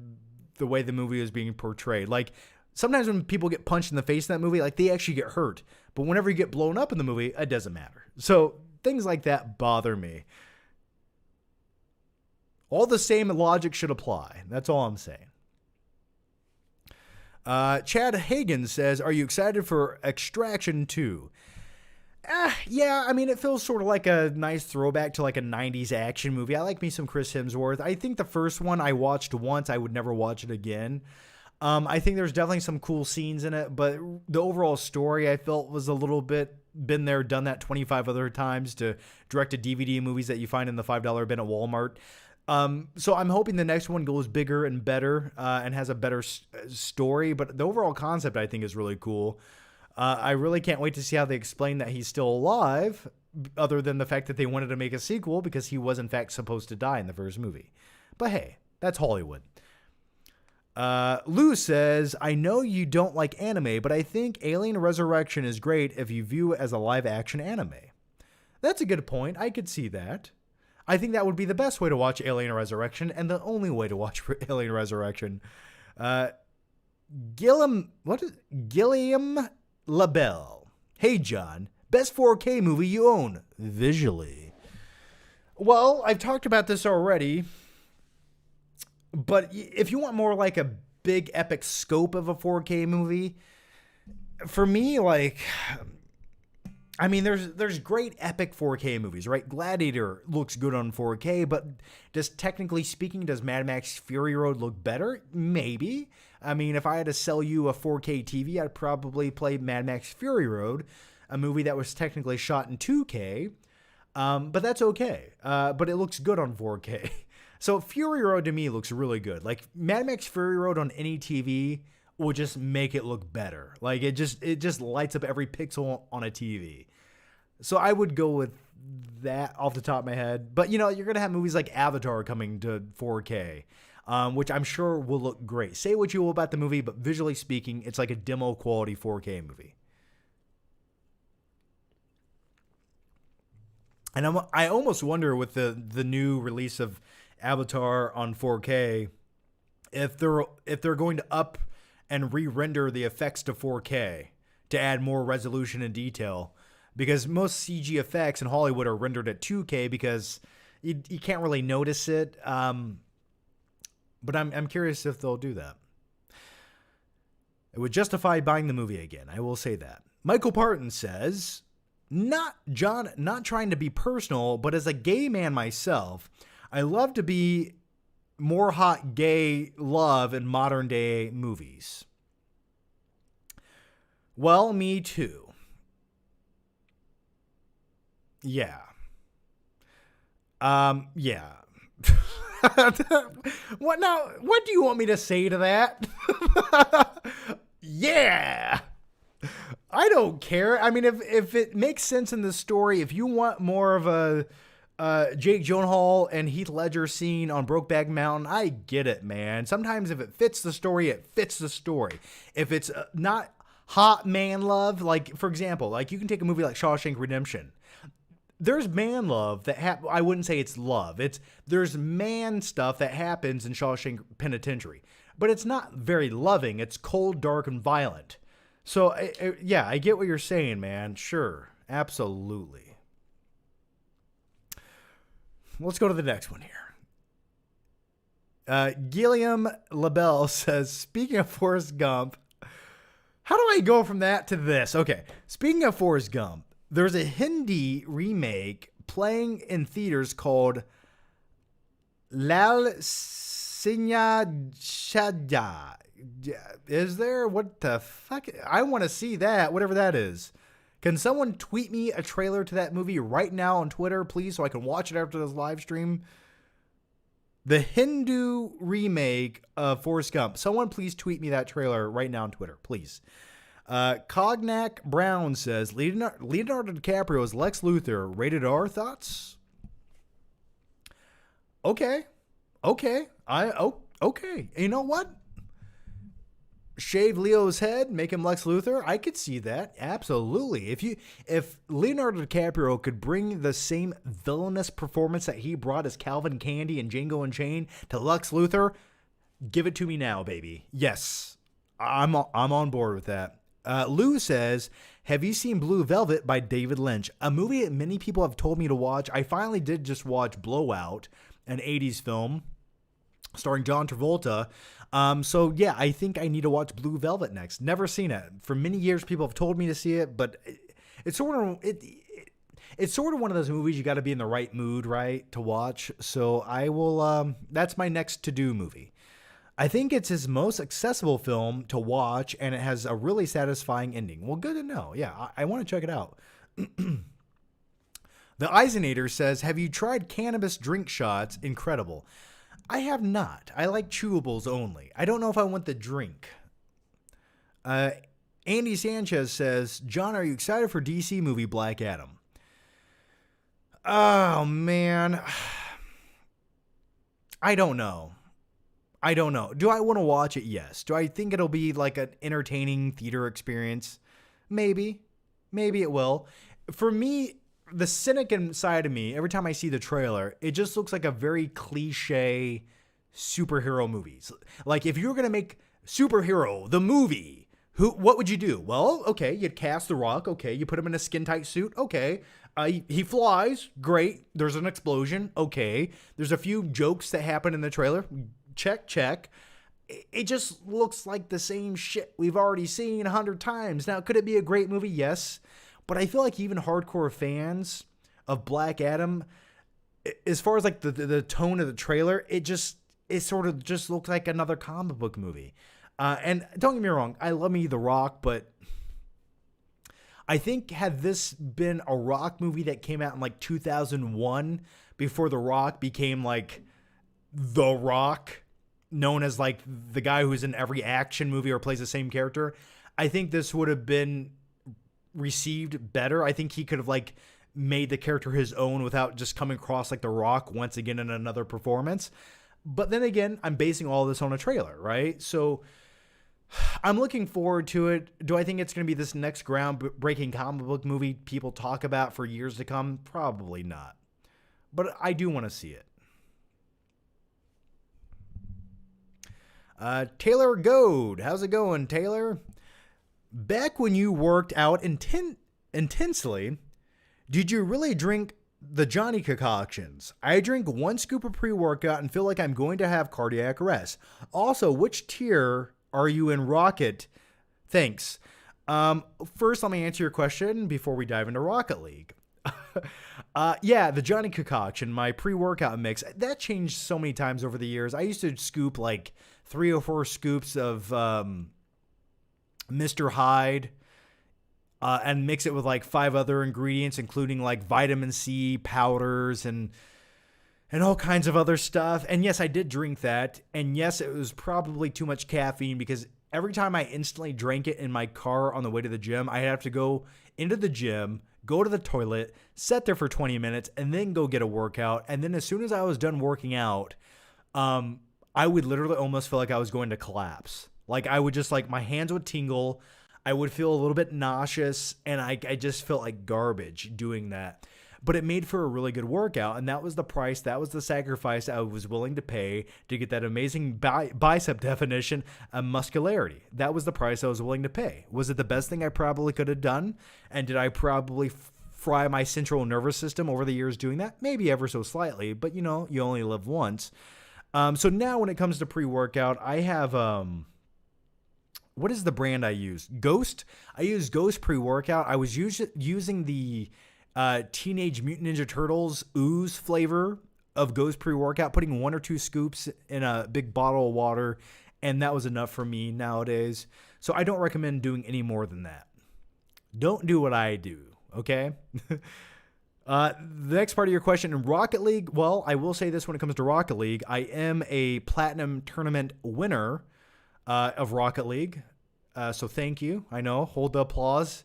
the way the movie was being portrayed. Like sometimes when people get punched in the face in that movie, like they actually get hurt. But whenever you get blown up in the movie, it doesn't matter. So things like that bother me. All the same logic should apply. That's all I'm saying. Chad Hagen says, are you excited for Extraction 2? Yeah, I mean, it feels sort of like a nice throwback to like a 90s action movie. I like me some Chris Hemsworth. I think the first one I watched once. I would never watch it again. I think there's definitely some cool scenes in it, but the overall story I felt was a little bit been there, done that 25 other times to direct to DVD movies that you find in the $5 bin at Walmart. So I'm hoping the next one goes bigger and better and has a better story, but the overall concept I think is really cool. I really can't wait to see how they explain that he's still alive, other than the fact that they wanted to make a sequel because he was in fact supposed to die in the first movie. But hey, that's Hollywood. Lou says, I know you don't like anime, but I think Alien Resurrection is great if you view it as a live action anime. That's a good point. I could see that. I think that would be the best way to watch Alien Resurrection and the only way to watch Alien Resurrection. Gilliam LaBelle. Hey, John, best 4K movie you own visually. Well, I've talked about this already, but if you want more like a big epic scope of a 4K movie, for me, like, I mean, there's great epic 4K movies, right? Gladiator looks good on 4K, but technically speaking, does Mad Max Fury Road look better? Maybe. I mean, if I had to sell you a 4K TV, I'd probably play Mad Max Fury Road, a movie that was technically shot in 2K, but that's okay. But it looks good on 4K. So Fury Road to me looks really good. Like Mad Max Fury Road on any TV will just make it look better. Like it just lights up every pixel on a TV. So I would go with that off the top of my head. But you know, you're going to have movies like Avatar coming to 4K, which I'm sure will look great. Say what you will about the movie, but visually speaking, it's like a demo quality 4K movie. And I almost wonder with the new release of Avatar on 4K, if they're going to up and re-render the effects to 4K to add more resolution and detail, because most CG effects in Hollywood are rendered at 2K because you can't really notice it. But I'm curious if they'll do that. It would justify buying the movie again. I will say that. Michael Parton says, not trying to be personal, but as a gay man myself, I love to be more hot gay love in modern day movies. Well, me too. Yeah. Yeah. What now? What do you want me to say to that? Yeah. I don't care. I mean, if it makes sense in the story, if you want more of a Jake Gyllenhaal and Heath Ledger scene on Brokeback Mountain, I get it, man. Sometimes if it fits the story, it fits the story. If it's not hot man love, like, for example, like you can take a movie like Shawshank Redemption. There's man love that I wouldn't say it's love. There's man stuff that happens in Shawshank Penitentiary, but it's not very loving. It's cold, dark, and violent. So, yeah, I get what you're saying, man. Sure. Absolutely. Let's go to the next one here. Gilliam LaBelle says, speaking of Forrest Gump, how do I go from that to this? Okay, speaking of Forrest Gump, there's a Hindi remake playing in theaters called Lal Singha Chadha. Is there? What the fuck? I want to see that, whatever that is. Can someone tweet me a trailer to that movie right now on Twitter, please, so I can watch it after this live stream? The Hindu remake of Forrest Gump. Someone please tweet me that trailer right now on Twitter, please. Cognac Brown says, Leonardo DiCaprio as Lex Luthor, rated R. Thoughts? Okay. Okay. Okay. You know what? Shave Leo's head, make him Lex Luthor. I could see that. Absolutely. If Leonardo DiCaprio could bring the same villainous performance that he brought as Calvin Candy and Django Unchained to Lex Luthor, give it to me now, baby. Yes. I'm on board with that. Lou says, have you seen Blue Velvet by David Lynch? A movie that many people have told me to watch. I finally did just watch Blowout, an 80s film starring John Travolta. So yeah, I think I need to watch Blue Velvet next. Never seen it. For many years, people have told me to see it, but it's sort of one of those movies you got to be in the right mood, right, to watch. So I will. That's my next to-do movie. I think it's his most accessible film to watch, and it has a really satisfying ending. Well, good to know. Yeah, I want to check it out. The Eisenator says, have you tried cannabis drink shots? Incredible. I have not. I like chewables only. I don't know if I want the drink. Andy Sanchez says, John, are you excited for DC movie Black Adam? Oh, man. I don't know. Do I want to watch it? Yes. Do I think it'll be like an entertaining theater experience? Maybe. Maybe it will. For me, the cynic inside of me, every time I see the trailer, it just looks like a very cliche superhero movie. Like, if you were going to make Superhero, the movie, what would you do? Well, okay, you'd cast The Rock. Okay, you put him in a skin-tight suit. Okay, he flies. Great. There's an explosion. Okay. There's a few jokes that happen in the trailer. Check. It just looks like the same shit we've already seen 100 times. Now, could it be a great movie? Yes. But I feel like even hardcore fans of Black Adam, as far as like the tone of the trailer, it sort of just looks like another comic book movie. And don't get me wrong, I love me The Rock, but I think had this been a Rock movie that came out in like 2001, before The Rock became like The Rock, known as like the guy who's in every action movie or plays the same character, I think this would have been received better. I think he could have like made the character his own without just coming across like The Rock once again in another performance. But then again, I'm basing all this on a trailer, right? So I'm looking forward to it. Do I think it's going to be this next groundbreaking comic book movie people talk about for years to come? Probably not. But I do want to see it. Taylor Goad. How's it going, Taylor? Back when you worked out intensely, did you really drink the Johnny concoctions? I drink 1 scoop of pre-workout and feel like I'm going to have cardiac arrest. Also, which tier are you in Rocket? Thanks. First, let me answer your question before we dive into Rocket League. Yeah, the Johnny concoction, my pre-workout mix, that changed so many times over the years. I used to scoop like 3 or 4 scoops of Mr. Hyde and mix it with like 5 other ingredients, including like vitamin C powders and all kinds of other stuff. And yes, I did drink that. And yes, it was probably too much caffeine, because every time I instantly drank it in my car on the way to the gym, I have to go into the gym, go to the toilet, sit there for 20 minutes, and then go get a workout. And then as soon as I was done working out, I would literally almost feel like I was going to collapse. Like I would just like, my hands would tingle. I would feel a little bit nauseous, and I just felt like garbage doing that. But it made for a really good workout, and that was the price, that was the sacrifice I was willing to pay to get that amazing bicep definition and muscularity. That was the price I was willing to pay. Was it the best thing I probably could have done? And did I probably fry my central nervous system over the years doing that? Maybe ever so slightly, but you know, you only live once. So now when it comes to pre-workout, I have... what is the brand I use? Ghost. I use Ghost pre-workout. I was using the Teenage Mutant Ninja Turtles ooze flavor of Ghost pre-workout, putting 1 or 2 scoops in a big bottle of water, and that was enough for me nowadays. So I don't recommend doing any more than that. Don't do what I do, okay? The next part of your question in Rocket League. Well, I will say this when it comes to Rocket League. I am a platinum tournament winner of Rocket League. So thank you. I know. Hold the applause.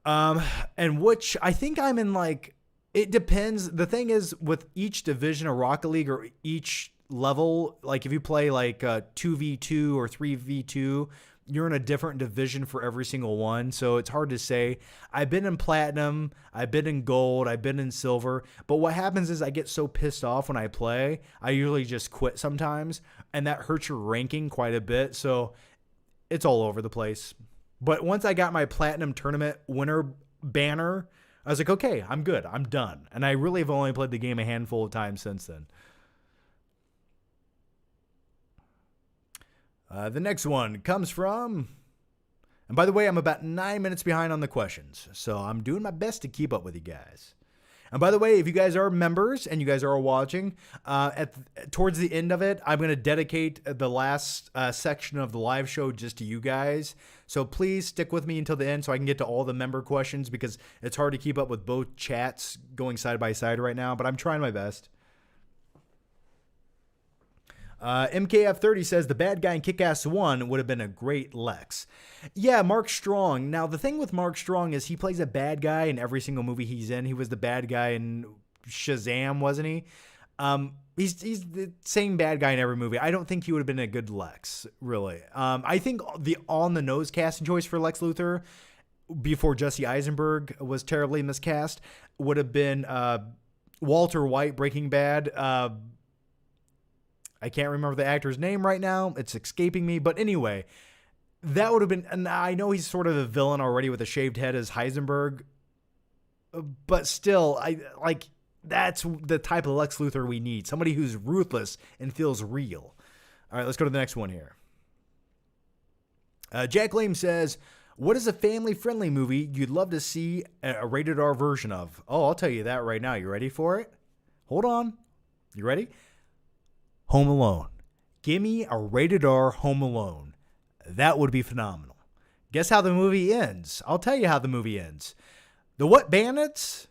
And which I think I'm in like, it depends. The thing is with each division of Rocket League or each level, like if you play like 2v2 or 3v2, you're in a different division for every single one. So it's hard to say. I've been in platinum, I've been in gold, I've been in silver. But what happens is I get so pissed off when I play, I usually just quit sometimes. And that hurts your ranking quite a bit. So it's all over the place. But once I got my platinum tournament winner banner, I was like, okay, I'm good. I'm done. And I really have only played the game a handful of times since then. The next one comes from, and by the way, I'm about 9 minutes behind on the questions, so I'm doing my best to keep up with you guys. And by the way, if you guys are members and you guys are watching, towards the end of it, I'm going to dedicate the last section of the live show just to you guys. So please stick with me until the end so I can get to all the member questions because it's hard to keep up with both chats going side by side right now, but I'm trying my best. MKF30 says the bad guy in Kick-Ass 1 would have been a great Lex. Yeah, Mark Strong. Now, the thing with Mark Strong is he plays a bad guy in every single movie he's in. He was the bad guy in Shazam, wasn't he? He's the same bad guy in every movie. I don't think he would have been a good Lex, really. I think the on-the-nose casting choice for Lex Luthor before Jesse Eisenberg was terribly miscast would have been Walter White, Breaking Bad. I can't remember the actor's name right now. It's escaping me. But anyway, that would have been, and I know he's sort of a villain already with a shaved head as Heisenberg, but still, that's the type of Lex Luthor we need. Somebody who's ruthless and feels real. All right, let's go to the next one here. Jack Lame says, what is a family-friendly movie you'd love to see a rated R version of? Oh, I'll tell you that right now. You ready for it? Hold on. You ready? Home Alone. Give me a rated R Home Alone. That would be phenomenal. Guess how the movie ends? I'll tell you how the movie ends. The what bandits?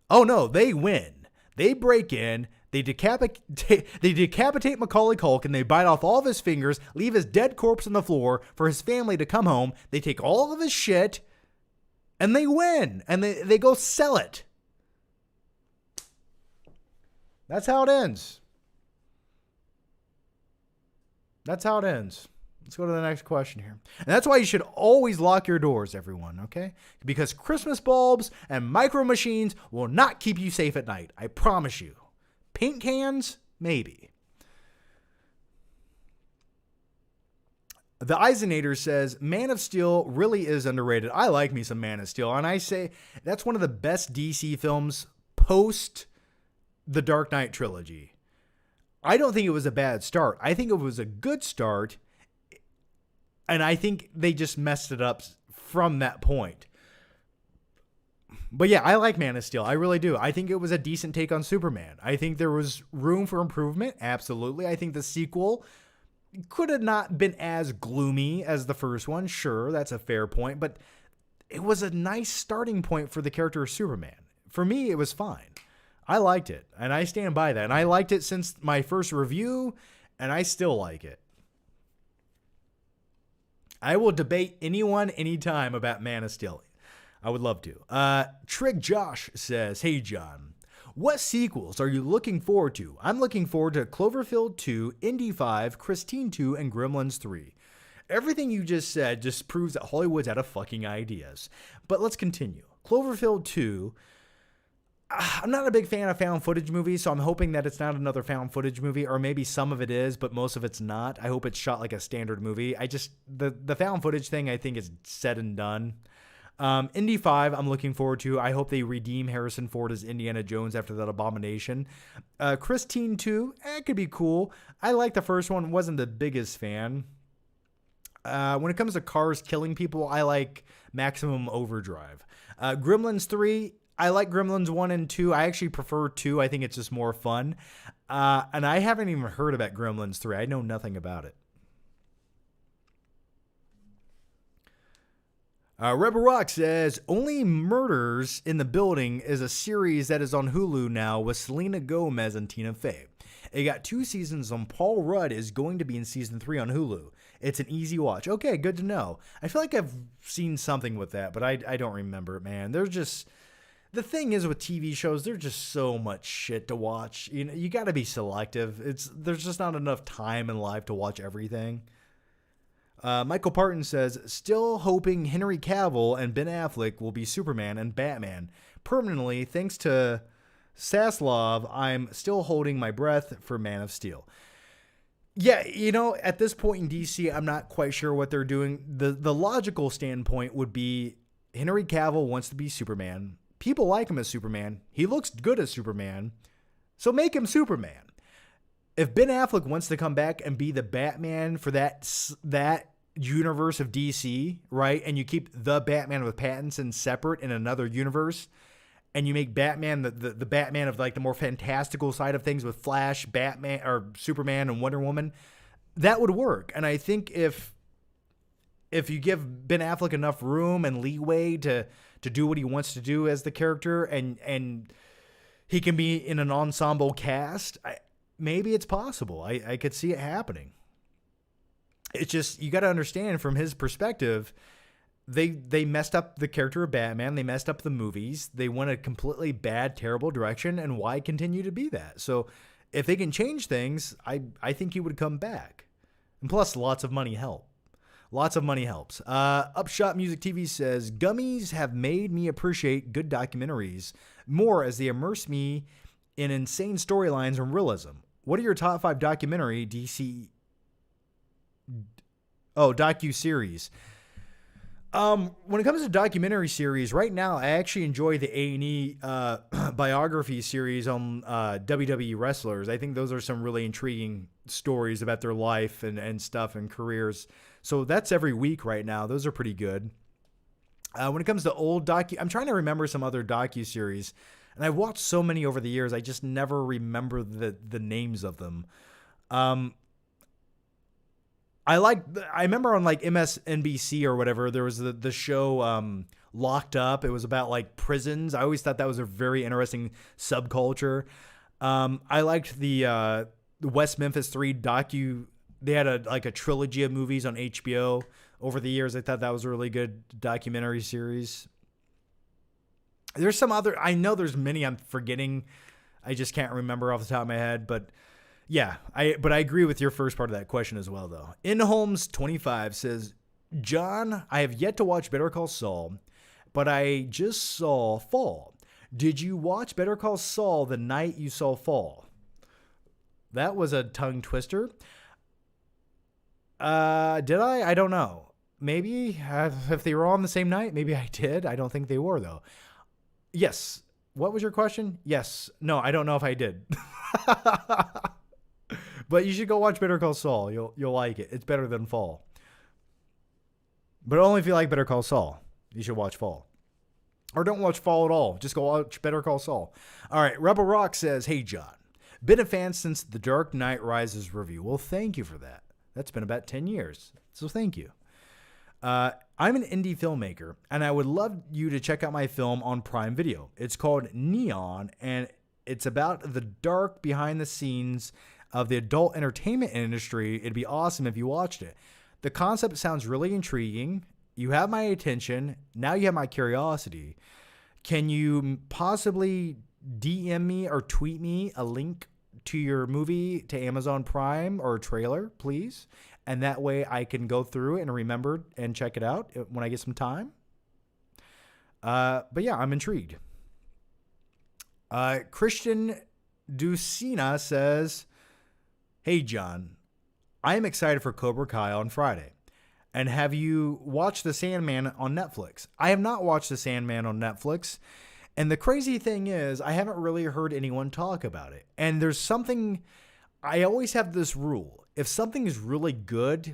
Oh no, they win. They break in, they decapitate Macaulay Culkin, they bite off all of his fingers, leave his dead corpse on the floor for his family to come home. They take all of his shit, and they win. And they go sell it. That's how it ends. That's how it ends. Let's go to the next question here. And that's why you should always lock your doors, everyone, okay? Because Christmas bulbs and micro machines will not keep you safe at night. I promise you. Paint cans? Maybe. The Eisenator says, Man of Steel really is underrated. I like me some Man of Steel. And I say that's one of the best DC films post the Dark Knight trilogy. I don't think it was a bad start. I think it was a good start. And I think they just messed it up from that point. But yeah, I like Man of Steel. I really do. I think it was a decent take on Superman. I think there was room for improvement. Absolutely. I think the sequel could have not been as gloomy as the first one. Sure, that's a fair point. But it was a nice starting point for the character of Superman. For me, it was fine. I liked it, and I stand by that. And I liked it since my first review, and I still like it. I will debate anyone, anytime about Man of Steel. I would love to. Trick Josh says, Hey, John, what sequels are you looking forward to? I'm looking forward to Cloverfield 2, Indy 5, Christine 2, and Gremlins 3. Everything you just said just proves that Hollywood's out of fucking ideas. But let's continue. Cloverfield 2... I'm not a big fan of found footage movies, so I'm hoping that it's not another found footage movie, or maybe some of it is, but most of it's not. I hope it's shot like a standard movie. The found footage thing I think is said and done. Indy 5, I'm looking forward to. I hope they redeem Harrison Ford as Indiana Jones after that abomination. Christine 2, it could be cool. I like the first one, wasn't the biggest fan. When it comes to cars killing people, I like Maximum Overdrive. Gremlins 3, I like Gremlins 1 and 2. I actually prefer 2. I think it's just more fun. And I haven't even heard about Gremlins 3. I know nothing about it. Rebel Rock says, Only Murders in the Building is a series that is on Hulu now with Selena Gomez and Tina Fey. It got 2 seasons and Paul Rudd is going to be in season 3 on Hulu. It's an easy watch. Okay, good to know. I feel like I've seen something with that, but I don't remember it, man. There's just... The thing is with TV shows, there's just so much shit to watch. You know, you got to be selective. There's just not enough time in life to watch everything. Michael Parton says, still hoping Henry Cavill and Ben Affleck will be Superman and Batman. Permanently, thanks to Saslov, I'm still holding my breath for Man of Steel. Yeah, you know, at this point in DC, I'm not quite sure what they're doing. The logical standpoint would be Henry Cavill wants to be Superman. People like him as Superman. He looks good as Superman. So make him Superman. If Ben Affleck wants to come back and be the Batman for that universe of DC, right? And you keep the Batman with Pattinson separate in another universe, and you make Batman the Batman of like the more fantastical side of things with Flash, Batman, or Superman and Wonder Woman, that would work. And I think if you give Ben Affleck enough room and leeway to do what he wants to do as the character, and he can be in an ensemble cast, maybe it's possible. I could see it happening. It's just, you got to understand from his perspective, they messed up the character of Batman. They messed up the movies. They went a completely bad, terrible direction, and why continue to be that? So if they can change things, I think he would come back. And plus, lots of money help. Lots of money helps. Upshot Music TV says, Gummies have made me appreciate good documentaries more as they immerse me in insane storylines and realism. What are your top 5 documentary docu-series? When it comes to documentary series, right now I actually enjoy the A&E biography series on WWE wrestlers. I think those are some really intriguing stories about their life and stuff and careers. So that's every week right now. Those are pretty good. When it comes to old I'm trying to remember some other docu-series, and I've watched so many over the years, I just never remember the names of them. I remember on like MSNBC or whatever, there was the show Locked Up. It was about like prisons. I always thought that was a very interesting subculture. I liked the West Memphis 3 docu. They had a trilogy of movies on HBO over the years. I thought that was a really good documentary series. There's some other, I know there's many I'm forgetting. I just can't remember off the top of my head, but yeah, I agree with your first part of that question as well, though. InHolmes25 says, John, I have yet to watch Better Call Saul, but I just saw Fall. Did you watch Better Call Saul the night you saw Fall? That was a tongue twister. Did I? I don't know. Maybe if they were all on the same night, maybe I did. I don't think they were, though. Yes. What was your question? Yes. No, I don't know if I did. But you should go watch Better Call Saul. You'll like it. It's better than Fall. But only if you like Better Call Saul. You should watch Fall. Or don't watch Fall at all. Just go watch Better Call Saul. All right. Rebel Rock says, Hey, John. Been a fan since The Dark Knight Rises review. Well, thank you for that. That's been about 10 years. So thank you. I'm an indie filmmaker, and I would love you to check out my film on Prime Video. It's called Neon, and it's about the dark behind the scenes of the adult entertainment industry. It'd be awesome if you watched it. The concept sounds really intriguing. You have my attention. Now you have my curiosity. Can you possibly DM me or tweet me a link to your movie to Amazon Prime or trailer, please? And that way I can go through it and remember and check it out when I get some time. But yeah, I'm intrigued. Christian Ducina says, Hey, John, I am excited for Cobra Kai on Friday. And have you watched The Sandman on Netflix? I have not watched The Sandman on Netflix. And the crazy thing is, I haven't really heard anyone talk about it. And there's something, I always have this rule. If something is really good,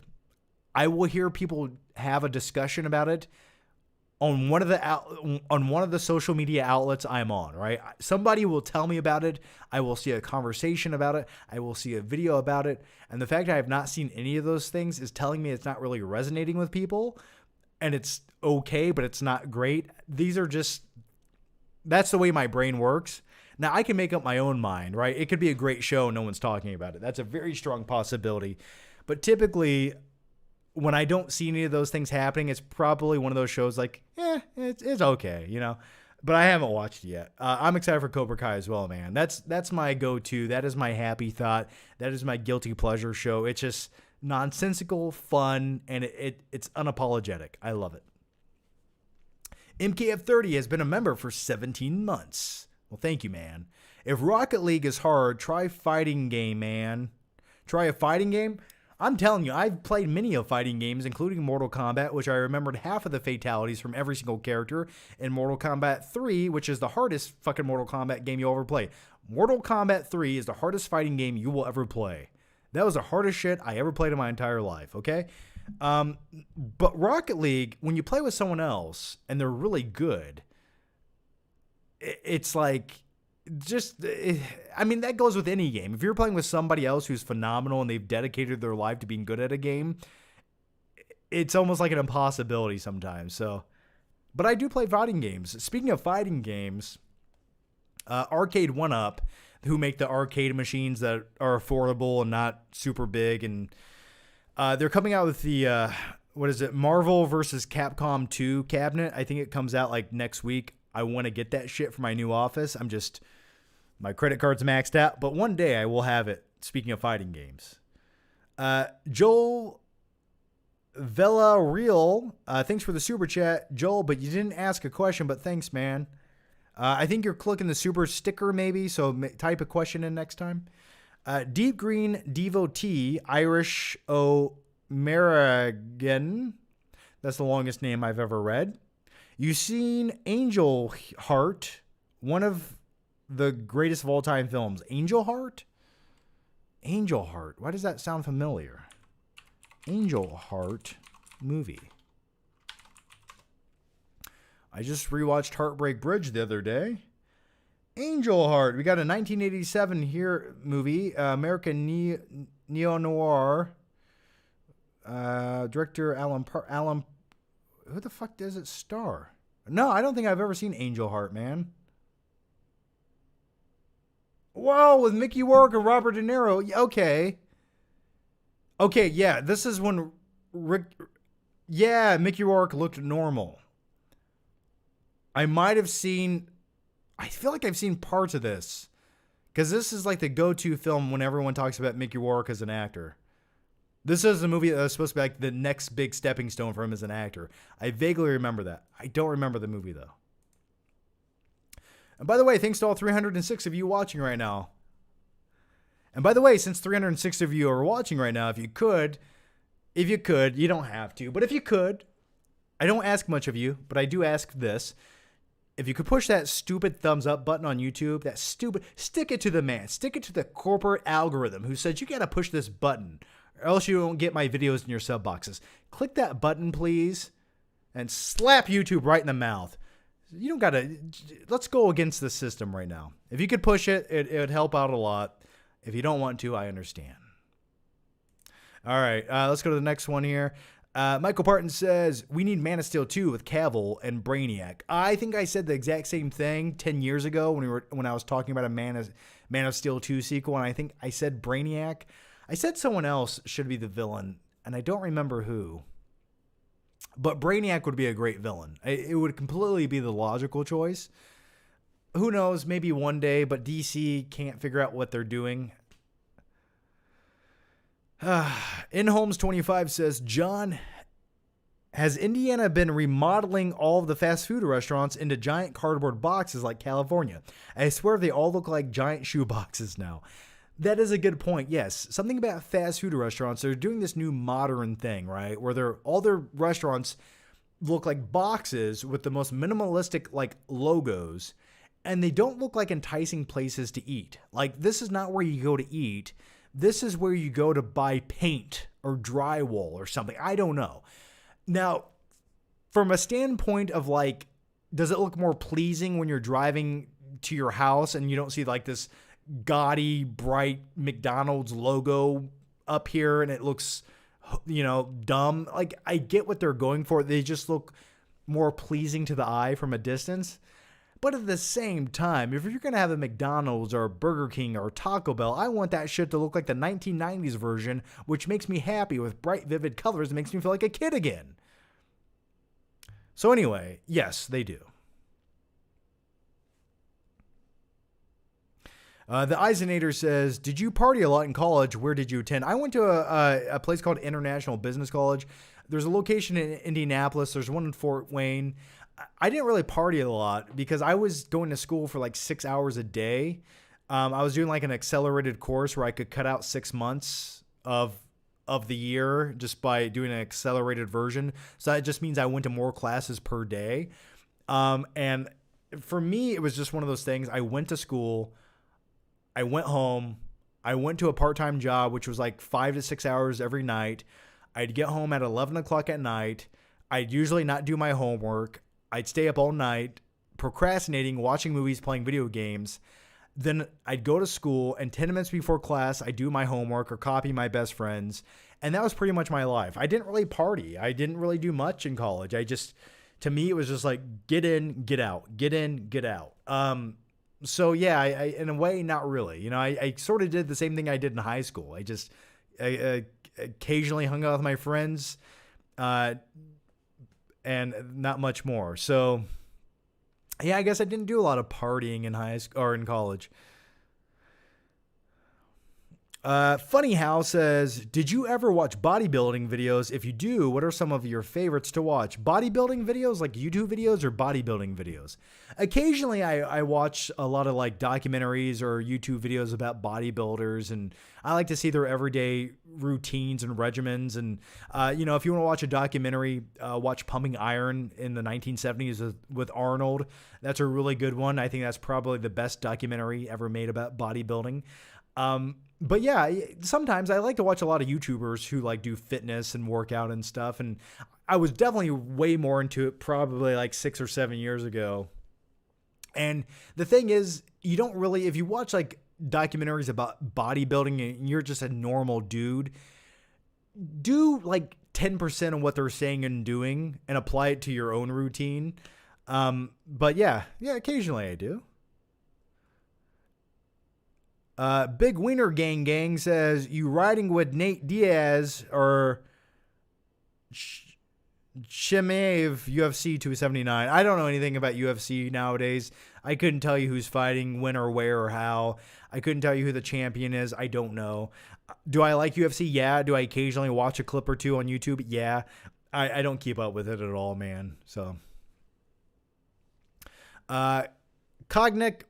I will hear people have a discussion about it on one of the social media outlets I'm on, right? Somebody will tell me about it. I will see a conversation about it. I will see a video about it. And the fact I have not seen any of those things is telling me it's not really resonating with people. and it's okay, but it's not great. These are just, that's the way my brain works. Now, I can make up my own mind, right? It could be a great show, no one's talking about it. That's a very strong possibility. But typically, when I don't see any of those things happening, it's probably one of those shows like, it's okay, you know? But I haven't watched it yet. I'm excited for Cobra Kai as well, man. That's my go-to. That is my happy thought. That is my guilty pleasure show. It's just nonsensical, fun, and it's unapologetic. I love it. MKF30 has been a member for 17 months. Well, thank you, man. If Rocket League is hard, try fighting game, man. Try a fighting game? I'm telling you, I've played many of fighting games, including Mortal Kombat, which I remembered half of the fatalities from every single character, and Mortal Kombat 3, which is the hardest fucking Mortal Kombat game you'll ever play. Mortal Kombat 3 is the hardest fighting game you will ever play. That was the hardest shit I ever played in my entire life, okay? But Rocket League, when you play with someone else, and they're really good, it's like... I mean, that goes with any game. If you're playing with somebody else who's phenomenal and they've dedicated their life to being good at a game, it's almost like an impossibility sometimes. So, but I do play fighting games. Speaking of fighting games, Arcade 1UP, who make the arcade machines that are affordable and not super big, and they're coming out with the Marvel vs. Capcom 2 cabinet. I think it comes out like next week. I want to get that shit for my new office. My credit card's maxed out, but one day I will have it. Speaking of fighting games. Joel Villarreal, thanks for the super chat, Joel, but you didn't ask a question, but thanks, man. I think you're clicking the super sticker maybe, so type a question in next time. Deep Green Devotee, Irish O'Maragan, that's the longest name I've ever read. You've seen Angel Heart, one of the greatest of all time films. Angel Heart? Angel Heart. Why does that sound familiar? Angel Heart movie. I just rewatched Heartbreak Bridge the other day. Angel Heart. We got a 1987 here movie. American neo-noir. Director Alan. Who the fuck does it star? No, I don't think I've ever seen Angel Heart, man. Whoa, with Mickey Rourke and Robert De Niro. Okay. Okay, yeah, this is when Mickey Rourke looked normal. I feel like I've seen parts of this. Because this is like the go-to film when everyone talks about Mickey Rourke as an actor. This is a movie that was supposed to be like the next big stepping stone for him as an actor. I vaguely remember that. I don't remember the movie, though. And by the way, thanks to all 306 of you watching right now. And by the way, since 306 of you are watching right now, if you could, you don't have to, but if you could, I don't ask much of you, but I do ask this. If you could push that stupid thumbs up button on YouTube, stick it to the man, stick it to the corporate algorithm who says you got to push this button or else you won't get my videos in your sub boxes. Click that button, please, and slap YouTube right in the mouth. You don't got to, let's go against the system right now. If you could push it, it would help out a lot. If you don't want to, I understand. All right, let's go to the next one here. Michael Parton says, we need Man of Steel 2 with Cavill and Brainiac. I think I said the exact same thing 10 years ago when I was talking about a Man of Steel 2 sequel, and I think I said Brainiac. I said someone else should be the villain, and I don't remember who. But Brainiac would be a great villain. It would completely be the logical choice. Who knows? Maybe one day, but DC can't figure out what they're doing. InHolmes25 says, John, has Indiana been remodeling all of the fast food restaurants into giant cardboard boxes like California? I swear they all look like giant shoe boxes now. That is a good point. Yes, something about fast food restaurants. They're doing this new modern thing, right? Where all their restaurants look like boxes with the most minimalistic like logos, and they don't look like enticing places to eat. Like, this is not where you go to eat. This is where you go to buy paint or drywall or something. I don't know. Now, from a standpoint of like, does it look more pleasing when you're driving to your house and you don't see like this gaudy, bright McDonald's logo up here and it looks dumb. Like, I get what they're going for. They just look more pleasing to the eye from a distance. But at the same time, if you're going to have a McDonald's or Burger King or Taco Bell, I want that shit to look like the 1990s version, which makes me happy with bright, vivid colors and makes me feel like a kid again. So anyway, yes, they do. The Eisenator says, did you party a lot in college? Where did you attend? I went to a place called International Business College. There's a location in Indianapolis. There's one in Fort Wayne. I didn't really party a lot because I was going to school for like 6 hours a day. I was doing like an accelerated course where I could cut out 6 months of the year just by doing an accelerated version. So that just means I went to more classes per day. And for me, it was just one of those things. I went to school. I went home. I went to a part-time job, which was like 5 to 6 hours every night. I'd get home at 11 o'clock at night. I'd usually not do my homework. I'd stay up all night, procrastinating, watching movies, playing video games. Then I'd go to school, and 10 minutes before class, I'd do my homework or copy my best friends. And that was pretty much my life. I didn't really party. I didn't really do much in college. To me, it was just like, get in, get out, get in, get out. So yeah, I in a way, not really. I sort of did the same thing I did in high school. I occasionally hung out with my friends, and not much more. So yeah, I guess I didn't do a lot of partying in high school or in college. Funny How says, did you ever watch bodybuilding videos? If you do, what are some of your favorites to watch? Bodybuilding videos, like YouTube videos, or bodybuilding videos? Occasionally, I watch a lot of like documentaries or YouTube videos about bodybuilders, and I like to see their everyday routines and regimens. And, if you want to watch a documentary, watch Pumping Iron in the 1970s with Arnold. That's a really good one. I think that's probably the best documentary ever made about bodybuilding. But yeah, sometimes I like to watch a lot of YouTubers who like do fitness and workout and stuff. And I was definitely way more into it probably like 6 or 7 years ago. And the thing is, you don't really, if you watch like documentaries about bodybuilding and you're just a normal dude, do like 10% of what they're saying and doing and apply it to your own routine. But yeah, occasionally I do. Big Wiener Gang says, you riding with Nate Diaz or Shimaev UFC 279. I don't know anything about UFC nowadays. I couldn't tell you who's fighting, when or where or how. I couldn't tell you who the champion is. I don't know. Do I like UFC? Yeah. Do I occasionally watch a clip or two on YouTube? Yeah. I don't keep up with it at all, man. So, Cognac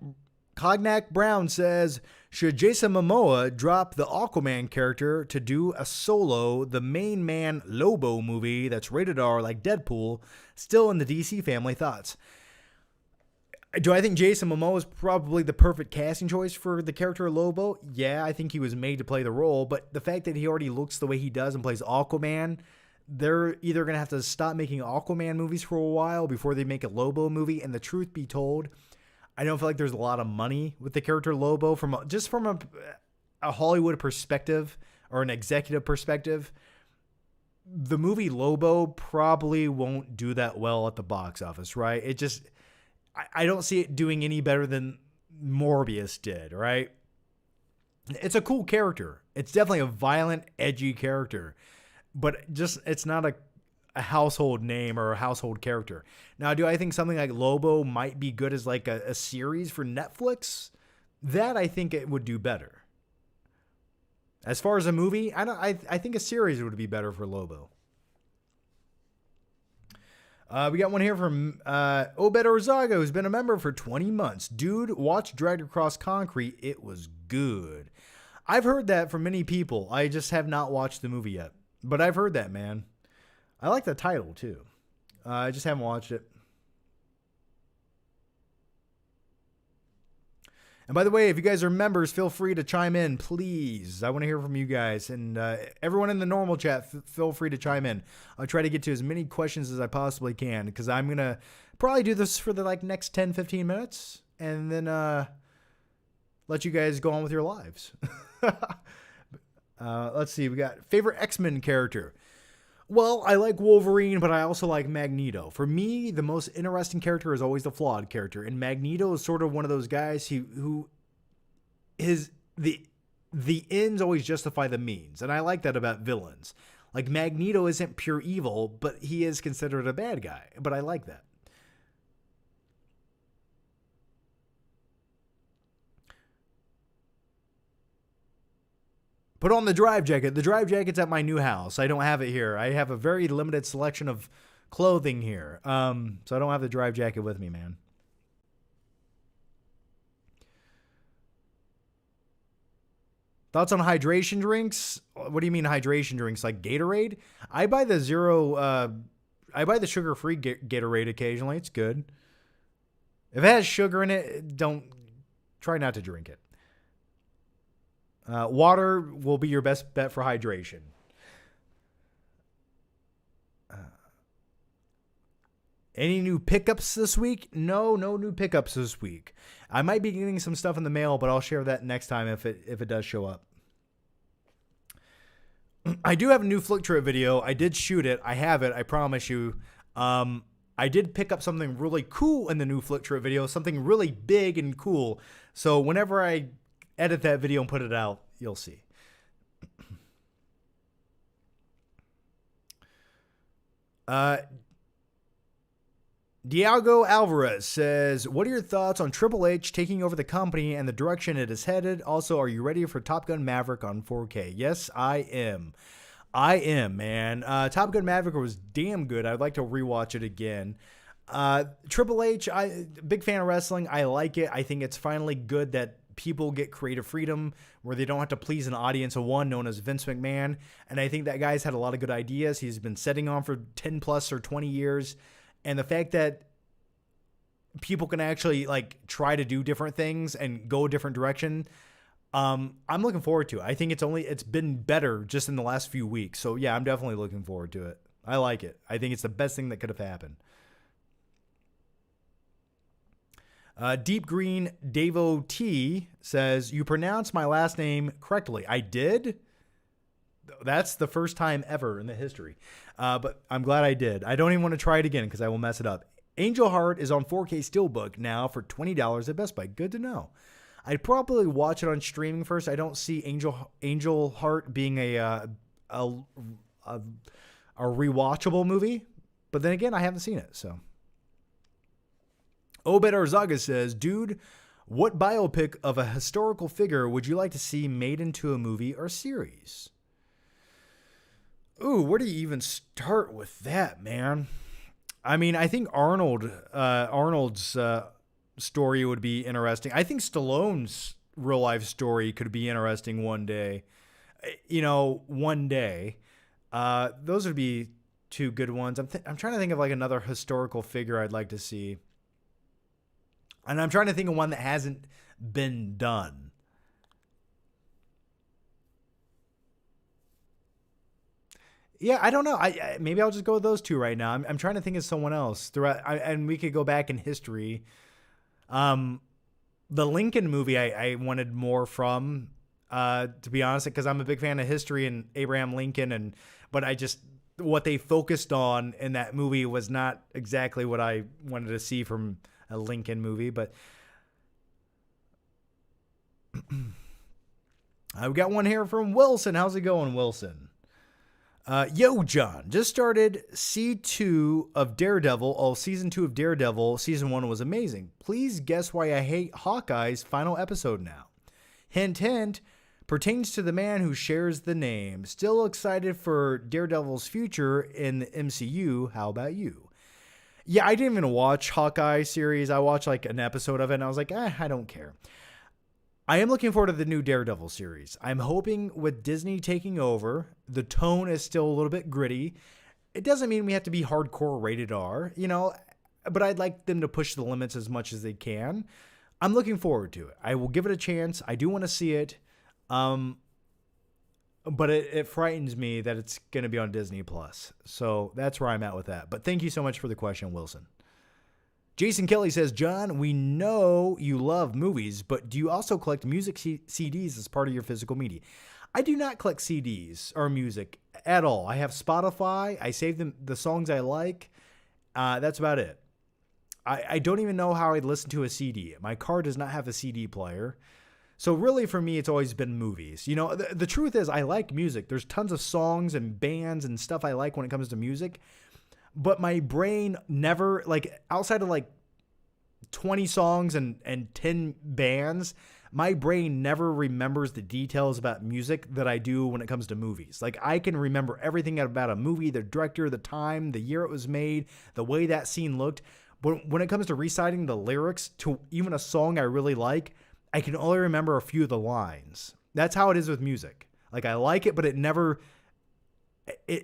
Brown says, should Jason Momoa drop the Aquaman character to do a solo, the main man Lobo movie that's rated R like Deadpool, still in the DC family? Thoughts? Do I think Jason Momoa is probably the perfect casting choice for the character Lobo? Yeah, I think he was made to play the role, but the fact that he already looks the way he does and plays Aquaman, they're either going to have to stop making Aquaman movies for a while before they make a Lobo movie, and the truth be told, I don't feel like there's a lot of money with the character Lobo from a Hollywood perspective or an executive perspective. The movie Lobo probably won't do that well at the box office, right? I don't see it doing any better than Morbius did, right? It's a cool character. It's definitely a violent, edgy character, but it's not a household name or a household character. Now, do I think something like Lobo might be good as like a series for Netflix? That I think it would do better. As far as a movie, I think a series would be better for Lobo. We got one here from Obed Orzaga, who's been a member for 20 months. Dude, watch Dragged Across Concrete. It was good. I've heard that from many people. I just have not watched the movie yet. But I've heard that, man. I like the title, too. I just haven't watched it. And by the way, if you guys are members, feel free to chime in, please. I want to hear from you guys. And everyone in the normal chat, feel free to chime in. I'll try to get to as many questions as I possibly can, because I'm going to probably do this for the next 10, 15 minutes. And then let you guys go on with your lives. Let's see. We got favorite X-Men character. Well, I like Wolverine, but I also like Magneto. For me, the most interesting character is always the flawed character, and Magneto is sort of one of those guys who is the ends always justify the means, and I like that about villains. Like Magneto isn't pure evil, but he is considered a bad guy. But I like that. Put on the drive jacket. The drive jacket's at my new house. I don't have it here. I have a very limited selection of clothing here. So I don't have the drive jacket with me, man. Thoughts on hydration drinks? What do you mean hydration drinks? Like Gatorade? I buy the I buy the sugar-free Gatorade occasionally. It's good. If it has sugar in it, try not to drink it. Water will be your best bet for hydration. Any new pickups this week? No new pickups this week. I might be getting some stuff in the mail, but I'll share that next time if it does show up. I do have a new Flick Trip video. I did shoot it. I have it. I promise you. I did pick up something really cool in the new Flick Trip video. Something really big and cool. So whenever I edit that video and put it out, you'll see. Diego Alvarez says, what are your thoughts on Triple H taking over the company and the direction it is headed? Also, are you ready for Top Gun Maverick on 4K? Yes, I am. Man. Top Gun Maverick was damn good. I'd like to rewatch it again. Triple H, big fan of wrestling. I like it. I think it's finally good that people get creative freedom where they don't have to please an audience of one known as Vince McMahon. And I think that guy's had a lot of good ideas. He's been setting on for 10 plus or 20 years. And the fact that people can actually like try to do different things and go a different direction, I'm looking forward to it. I think it's been better just in the last few weeks. So yeah, I'm definitely looking forward to it. I like it. I think it's the best thing that could have happened. Deep Green Davo T says, you pronounced my last name correctly. I did. That's the first time ever in the history. But I'm glad I did. I don't even want to try it again because I will mess it up. Angel Heart is on 4K Steelbook now for $20 at Best Buy. Good to know. I'd probably watch it on streaming first. I don't see Angel Heart being a rewatchable movie. But then again, I haven't seen it, so. Obed Arzaga says, dude, what biopic of a historical figure would you like to see made into a movie or series? Ooh, where do you even start with that, man? I mean, I think Arnold's story would be interesting. I think Stallone's real life story could be interesting one day. One day. Those would be two good ones. I'm trying to think of like another historical figure I'd like to see. And I'm trying to think of one that hasn't been done. Yeah, I don't know. Maybe I'll just go with those two right now. I'm trying to think of someone else throughout, and we could go back in history. The Lincoln movie, I wanted more from, to be honest, because I'm a big fan of history and Abraham Lincoln, but what they focused on in that movie was not exactly what I wanted to see from a Lincoln movie. But I've got one here from Wilson. How's it going, Wilson? Yo, John, just started season 2 of Daredevil. Season 2 of Daredevil. Season 1 was amazing. Please guess why I hate Hawkeye's final episode now. Hint, hint, pertains to the man who shares the name. Still excited for Daredevil's future in the MCU. How about you? Yeah, I didn't even watch Hawkeye series. I watched like an episode of it and I was like, I don't care. I am looking forward to the new Daredevil series. I'm hoping with Disney taking over, the tone is still a little bit gritty. It doesn't mean we have to be hardcore rated R, but I'd like them to push the limits as much as they can. I'm looking forward to it. I will give it a chance. I do want to see it. But it frightens me that it's going to be on Disney Plus. So that's where I'm at with that. But thank you so much for the question, Wilson. Jason Kelly says, John, we know you love movies, but do you also collect music CDs as part of your physical media? I do not collect CDs or music at all. I have Spotify. I save the songs I like. That's about it. I don't even know how I'd listen to a CD. My car does not have a CD player. So really for me, it's always been movies. You know, the truth is I like music. There's tons of songs and bands and stuff I like when it comes to music. But my brain never, like, outside of like 20 songs and 10 bands, my brain never remembers the details about music that I do when it comes to movies. Like, I can remember everything about a movie, the director, the time, the year it was made, the way that scene looked. But when it comes to reciting the lyrics to even a song I really like, I can only remember a few of the lines. That's how it is with music. Like, I like it, but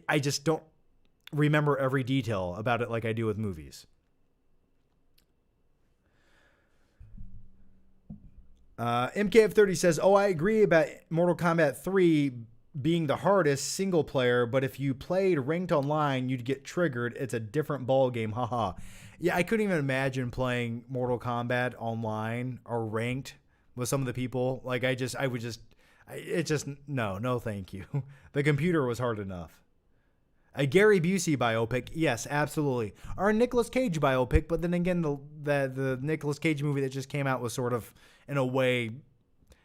I just don't remember every detail about it like I do with movies. MKF30 says, oh, I agree about Mortal Kombat 3 being the hardest single player, but if you played ranked online, you'd get triggered. It's a different ball game. Haha. Yeah, I couldn't even imagine playing Mortal Kombat online or ranked with some of the people. Like, no, thank you. The computer was hard enough. A Gary Busey biopic, yes, absolutely. Or a Nicolas Cage biopic, but then again, the Nicolas Cage movie that just came out was sort of, in a way,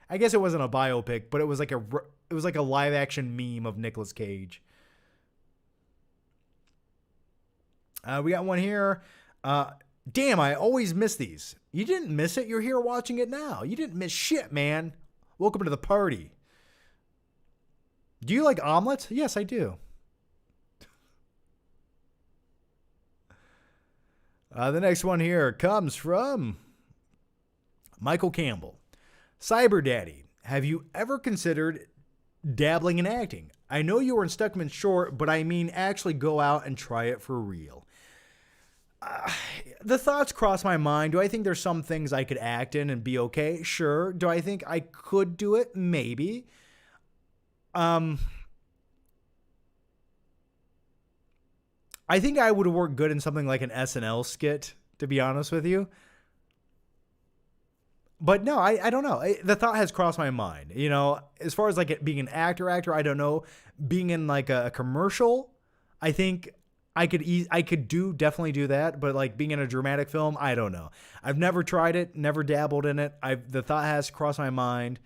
I guess it wasn't a biopic, but it was like a live action meme of Nicolas Cage. We got one here. Damn, I always miss these. You didn't miss it. You're here watching it now. You didn't miss shit, man. Welcome to the party. Do you like omelets? Yes, I do. The next one here comes from Michael Campbell. Cyber Daddy, have you ever considered dabbling in acting? I know you were in Stuckman Short, but I mean actually go out and try it for real. The thoughts cross my mind. Do I think there's some things I could act in and be okay? Sure. Do I think I could do it? Maybe. I think I would work good in something like an SNL skit, to be honest with you. But no, I don't know. The thought has crossed my mind. You know, as far as like it being an actor, I don't know. Being in like a commercial, I think I could definitely do that. But like being in a dramatic film, I don't know. I've never tried it, never dabbled in it. The thought has crossed my mind.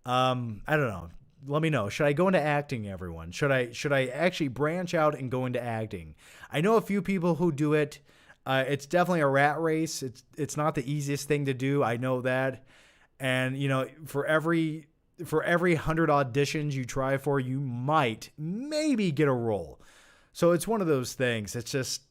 I don't know. Let me know. Should I go into acting, everyone? Should I actually branch out and go into acting? I know a few people who do it. It's definitely a rat race. It's not the easiest thing to do. I know that. And, you know, for every 100 auditions you try for, you might maybe get a role. So it's one of those things. It's just...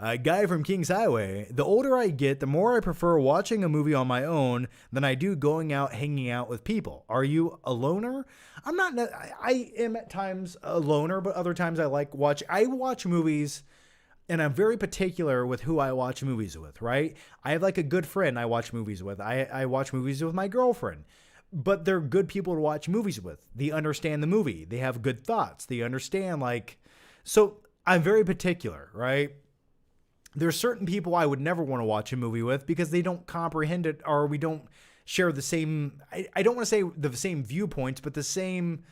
A guy from Kings Highway. The older I get, the more I prefer watching a movie on my own than I do going out hanging out with people. Are you a loner? I'm not. I am at times a loner, but other times I watch movies, and I'm very particular with who I watch movies with, right? I have like a good friend I watch movies with. I watch movies with my girlfriend. But they're good people to watch movies with. They understand the movie. They have good thoughts. They understand, like... So I'm very particular, right? There's certain people I would never want to watch a movie with because they don't comprehend it, or we don't share the same, I don't want to say the same viewpoints, but the same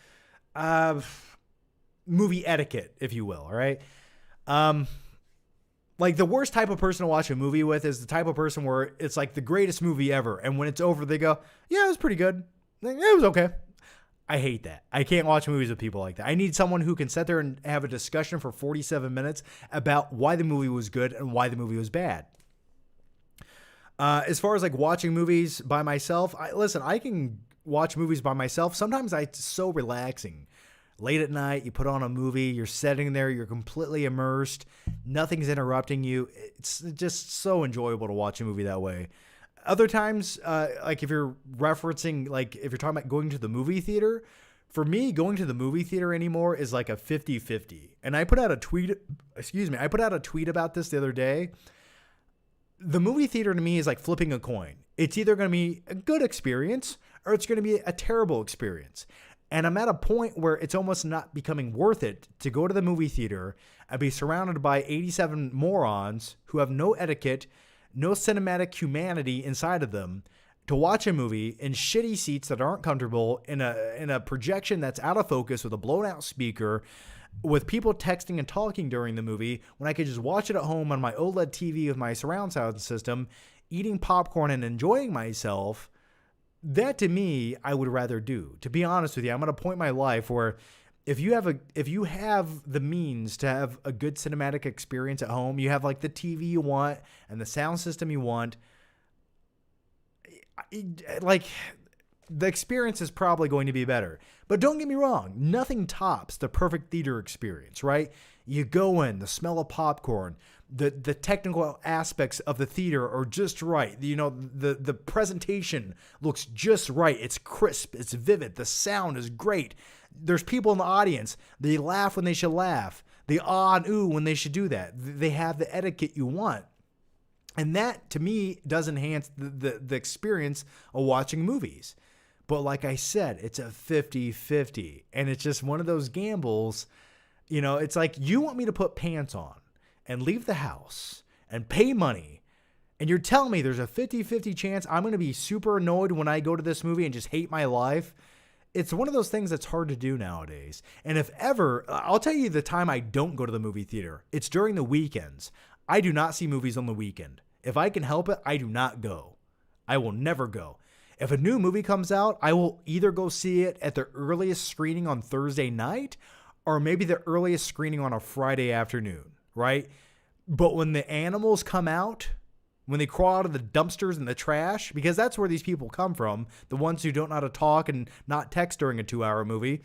movie etiquette, if you will, all right? Like the worst type of person to watch a movie with is the type of person where it's like the greatest movie ever, and when it's over, they go, yeah, it was pretty good. Like, it was okay. I hate that. I can't watch movies with people like that. I need someone who can sit there and have a discussion for 47 minutes about why the movie was good and why the movie was bad. As far as like watching movies by myself, I can watch movies by myself. Sometimes it's so relaxing. Late at night, you put on a movie, you're sitting there, you're completely immersed. Nothing's interrupting you. It's just so enjoyable to watch a movie that way. Other times, like if you're referencing, like if you're talking about going to the movie theater, for me, going to the movie theater anymore is like a 50-50. And I put out a tweet about this the other day. The movie theater to me is like flipping a coin. It's either going to be a good experience or it's going to be a terrible experience. And I'm at a point where it's almost not becoming worth it to go to the movie theater and be surrounded by 87 morons who have no etiquette, no cinematic humanity inside of them to watch a movie in shitty seats that aren't comfortable, in a projection that's out of focus with a blown out speaker, with people texting and talking during the movie, when I could just watch it at home on my OLED TV with my surround sound system, eating popcorn and enjoying myself. That, to me, I would rather do. To be honest with you, I'm going to point my life where if you have the means to have a good cinematic experience at home, you have like the TV you want and the sound system you want, like, the experience is probably going to be better. But don't get me wrong, nothing tops the perfect theater experience, right? You go in, the smell of popcorn, the technical aspects of the theater are just right. You know, the presentation looks just right. It's crisp, it's vivid, the sound is great. There's people in the audience. They laugh when they should laugh. They ah and ooh when they should do that. They have the etiquette you want. And that, to me, does enhance the experience of watching movies. But like I said, it's a 50-50. And it's just one of those gambles. You know, it's like, you want me to put pants on and leave the house and pay money. And you're telling me there's a 50-50 chance I'm going to be super annoyed when I go to this movie and just hate my life. It's one of those things that's hard to do nowadays. And if ever, I'll tell you the time I don't go to the movie theater. It's during the weekends. I do not see movies on the weekend. If I can help it, I do not go. I will never go. If a new movie comes out, I will either go see it at the earliest screening on Thursday night or maybe the earliest screening on a Friday afternoon, right? But when the animals come out, when they crawl out of the dumpsters and the trash, because that's where these people come from, the ones who don't know how to talk and not text during a 2-hour movie,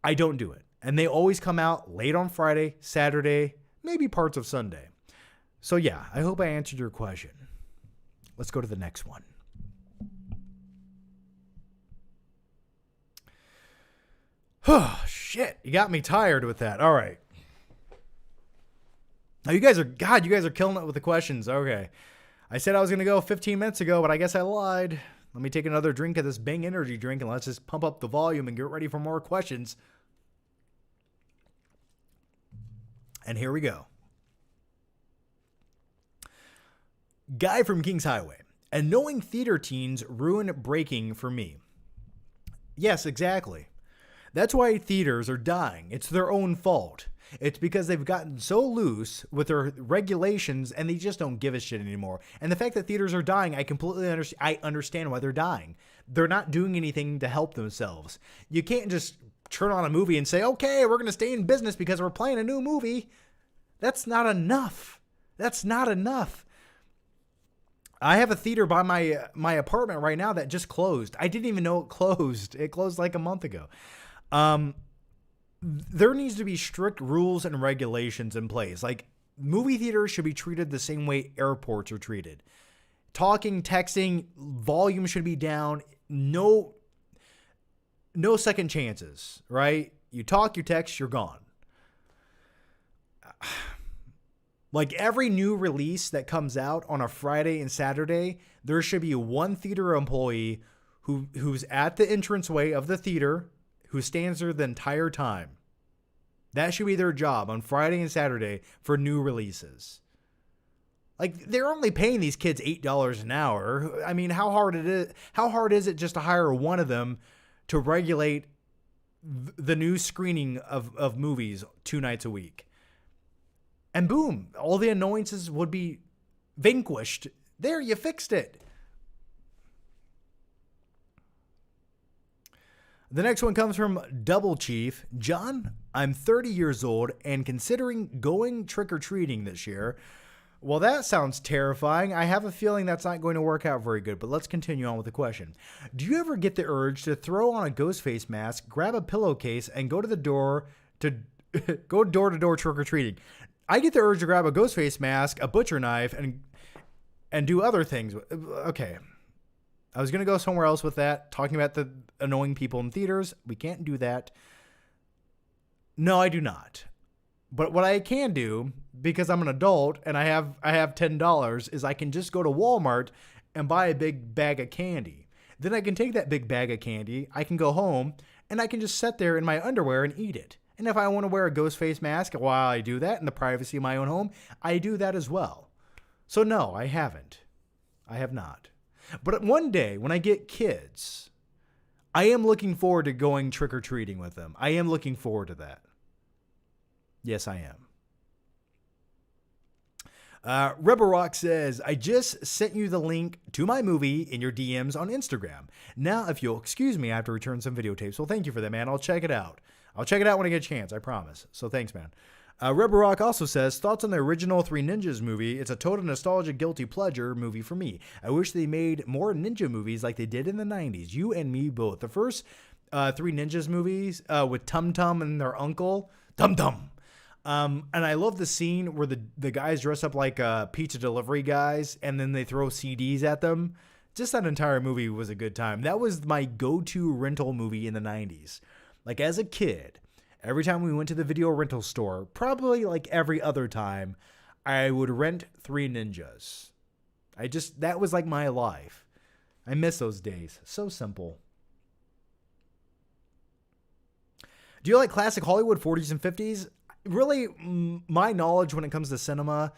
I don't do it. And they always come out late on Friday, Saturday, maybe parts of Sunday. So yeah, I hope I answered your question. Let's go to the next one. Oh, shit. You got me tired with that. All right. Now you guys are killing it with the questions. Okay. I said I was going to go 15 minutes ago, but I guess I lied. Let me take another drink of this Bang energy drink and let's just pump up the volume and get ready for more questions. And here we go. Guy from Kings Highway. And knowing theater teens ruin breaking for me. Yes, exactly. That's why theaters are dying. It's their own fault. It's because they've gotten so loose with their regulations and they just don't give a shit anymore. And the fact that theaters are dying, I completely understand. I understand why they're dying. They're not doing anything to help themselves. You can't just turn on a movie and say, okay, we're going to stay in business because we're playing a new movie. That's not enough. That's not enough. I have a theater by my apartment right now that just closed. I didn't even know it closed. It closed like a month ago. There needs to be strict rules and regulations in place. Like, movie theaters should be treated the same way airports are treated. Talking, texting, volume should be down. No second chances, right? You talk, you text, you're gone. Like, every new release that comes out on a Friday and Saturday, there should be one theater employee who's at the entranceway of the theater, who stands there the entire time. That should be their job on Friday and Saturday for new releases. Like, they're only paying these kids $8 an hour. I mean, how hard is it just to hire one of them to regulate the new screening of movies 2 nights a week? And boom, all the annoyances would be vanquished. There, you fixed it. The next one comes from Double Chief. John, I'm 30 years old and considering going trick-or-treating this year. Well, that sounds terrifying. I have a feeling that's not going to work out very good, but let's continue on with the question. Do you ever get the urge to throw on a ghost face mask, grab a pillowcase, and go door to door trick-or-treating? I get the urge to grab a ghost face mask, a butcher knife, and do other things. Okay. I was going to go somewhere else with that, talking about the annoying people in theaters. We can't do that. No, I do not. But what I can do, because I'm an adult and I have $10, is I can just go to Walmart and buy a big bag of candy. Then I can take that big bag of candy, I can go home, and I can just sit there in my underwear and eat it. And if I want to wear a ghost face mask while I do that in the privacy of my own home, I do that as well. So no, I haven't. I have not. But one day when I get kids, I am looking forward to going trick-or-treating with them. I am looking forward to that. Yes, I am. Rebel Rock says, I just sent you the link to my movie in your DMs on Instagram. Now, if you'll excuse me, I have to return some videotapes. Well, thank you for that, man. I'll check it out. I'll check it out when I get a chance. I promise. So thanks, man. Rebel Rock also says, thoughts on the original Three Ninjas movie. It's a total nostalgia guilty pleasure movie for me. I wish they made more ninja movies like they did in the 90s. You and me both. The first Three Ninjas movies with Tum Tum and their uncle. Tum Tum. And I love the scene where the guys dress up like pizza delivery guys and then they throw CDs at them. Just that entire movie was a good time. That was my go-to rental movie in the 90s. Like as a kid, every time we went to the video rental store, probably like every other time, I would rent Three Ninjas. That was like my life. I miss those days. So simple. Do you like classic Hollywood 40s and 50s? Really, my knowledge when it comes to cinema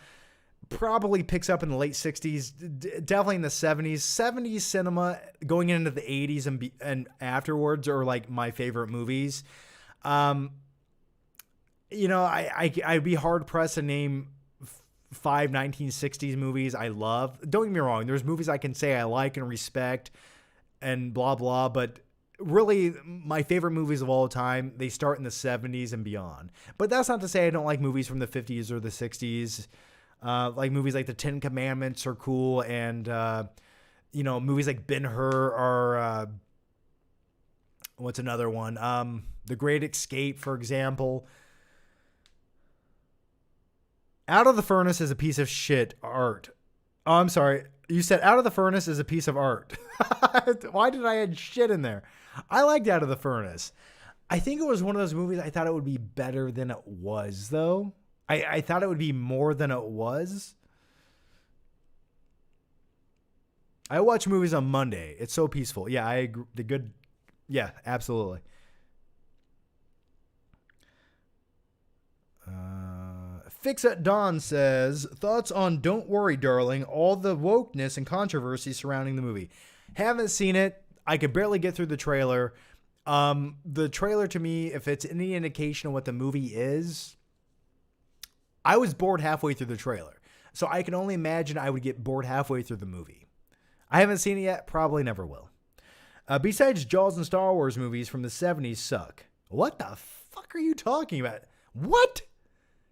probably picks up in the late 60s, definitely in the 70s. 70s cinema going into the 80s and afterwards are like my favorite movies. I'd be hard pressed to name 5 1960s movies I love. Don't get me wrong. There's movies I can say I like and respect and blah, blah, but really, my favorite movies of all time, they start in the 70s and beyond. But that's not to say I don't like movies from the 50s or the 60s. Like movies like The Ten Commandments are cool. And, movies like Ben-Hur are, what's another one? The Great Escape, for example. Out of the Furnace is a piece of shit art. Oh, I'm sorry. You said Out of the Furnace is a piece of art. Why did I add shit in there? I liked Out of the Furnace. I think it was one of those movies I thought it would be better than it was, though. I thought it would be more than it was. I watch movies on Monday. It's so peaceful. Yeah, I agree. Yeah, absolutely. Fix It Dawn says, thoughts on Don't Worry, Darling, all the wokeness and controversy surrounding the movie. Haven't seen it. I could barely get through the trailer. The trailer to me, if it's any indication of what the movie is, I was bored halfway through the trailer. So I can only imagine I would get bored halfway through the movie. I haven't seen it yet. Probably never will. Besides Jaws and Star Wars movies from the 70s suck. What the fuck are you talking about? What?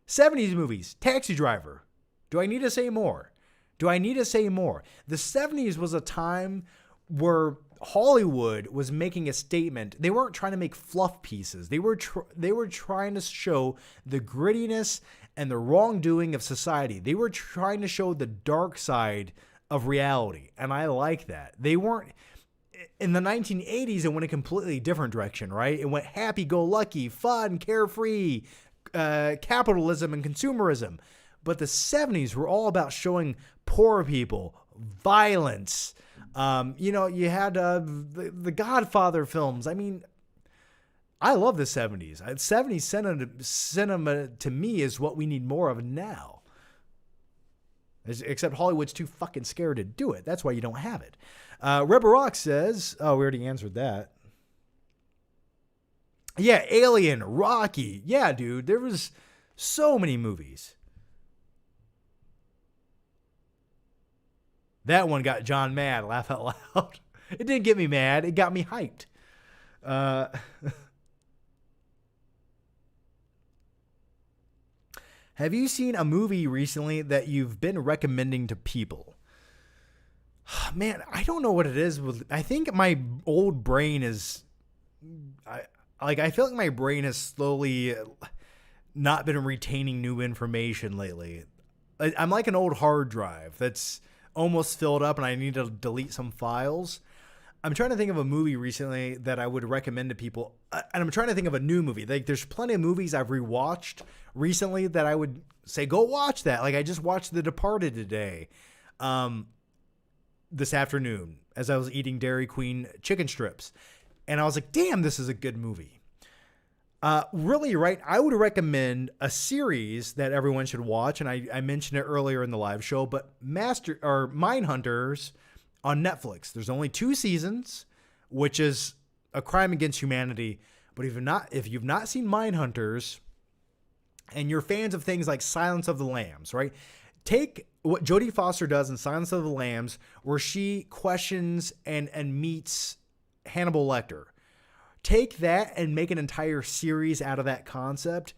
70s movies. Taxi Driver. Do I need to say more? The 70s was a time where Hollywood was making a statement. They weren't trying to make fluff pieces. They were trying to show the grittiness and the wrongdoing of society. They were trying to show the dark side of reality. And I like that. They weren't... In the 1980s, it went a completely different direction, right? It went happy-go-lucky, fun, carefree, capitalism and consumerism. But the 70s were all about showing poor people, violence. You had the Godfather films. I mean, I love the 70s. 70s cinema to me is what we need more of now. Except Hollywood's too fucking scared to do it. That's why you don't have it. Rebel Rock says, oh, we already answered that. Yeah, Alien, Rocky. Yeah, dude, there was so many movies. That one got John mad. Laugh out loud. It didn't get me mad. It got me hyped. Have you seen a movie recently that you've been recommending to people? Man, I don't know what it is. I think my old brain is... I feel like my brain has slowly not been retaining new information lately. I'm like an old hard drive that's almost filled up and I need to delete some files. I'm trying to think of a movie recently that I would recommend to people. And I'm trying to think of a new movie. Like, there's plenty of movies I've rewatched recently that I would say, go watch that. Like, I just watched The Departed today, this afternoon, as I was eating Dairy Queen chicken strips. And I was like, damn, this is a good movie. Really, right? I would recommend a series that everyone should watch, and I mentioned it earlier in the live show, but Mindhunters on Netflix. There's only 2 seasons, which is a crime against humanity. But if you've not seen Mindhunters, and you're fans of things like Silence of the Lambs, right? Take what Jodie Foster does in Silence of the Lambs, where she questions and meets Hannibal Lecter. Take that and make an entire series out of that concept.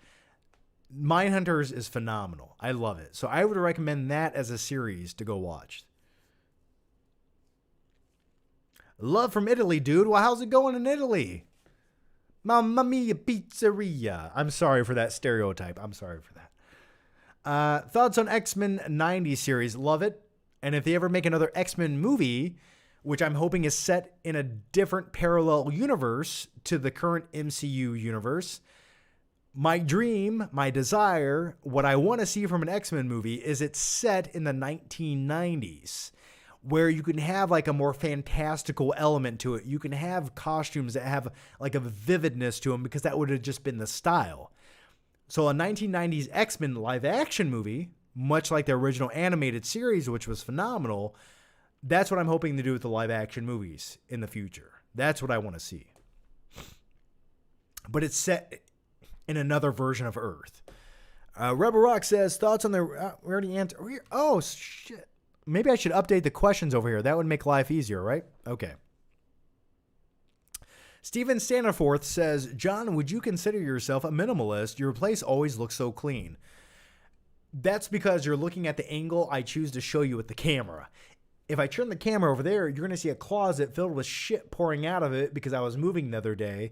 Mindhunters is phenomenal. I love it. So I would recommend that as a series to go watch. Love from Italy, dude. Well, how's it going in Italy? Mamma mia pizzeria. I'm sorry for that stereotype. I'm sorry for that. Thoughts on X-Men 90 series. Love it. And if they ever make another X-Men movie, which I'm hoping is set in a different parallel universe to the current MCU universe, my dream, my desire, what I want to see from an X-Men movie is it's set in the 1990s, where you can have like a more fantastical element to it. You can have costumes that have like a vividness to them, because that would have just been the style. So a 1990s X-Men live action movie, much like the original animated series, which was phenomenal, that's what I'm hoping to do with the live action movies in the future. That's what I want to see. But it's set in another version of Earth. Rebel Rock says, thoughts on the... we already answered... Oh, shit. Maybe I should update the questions over here. That would make life easier, right? Okay. Steven Staniforth says, John, would you consider yourself a minimalist? Your place always looks so clean. That's because you're looking at the angle I choose to show you with the camera. If I turn the camera over there, you're going to see a closet filled with shit pouring out of it because I was moving the other day.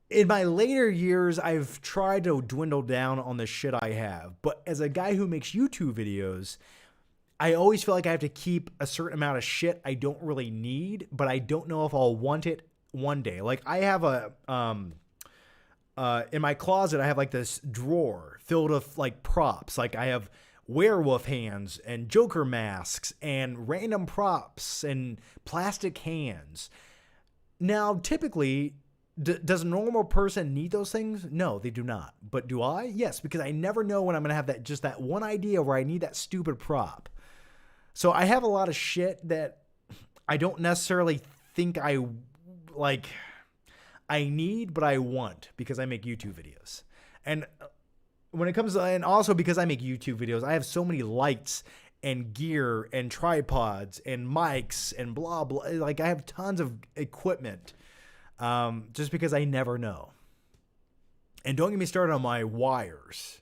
In my later years, I've tried to dwindle down on the shit I have. But as a guy who makes YouTube videos, I always feel like I have to keep a certain amount of shit I don't really need, but I don't know if I'll want it one day. Like I have in my closet, I have like this drawer filled with like props. Like I have werewolf hands and Joker masks and random props and plastic hands. Now, typically, does a normal person need those things? No, they do not. But do I? Yes, because I never know when I'm going to have that one idea where I need that stupid prop. So I have a lot of shit that I don't necessarily think I need, but I want, because I make YouTube videos. And when it comes to, and also because I make YouTube videos, I have so many lights and gear and tripods and mics and blah, blah. Like I have tons of equipment, just because I never know. And don't get me started on my wires.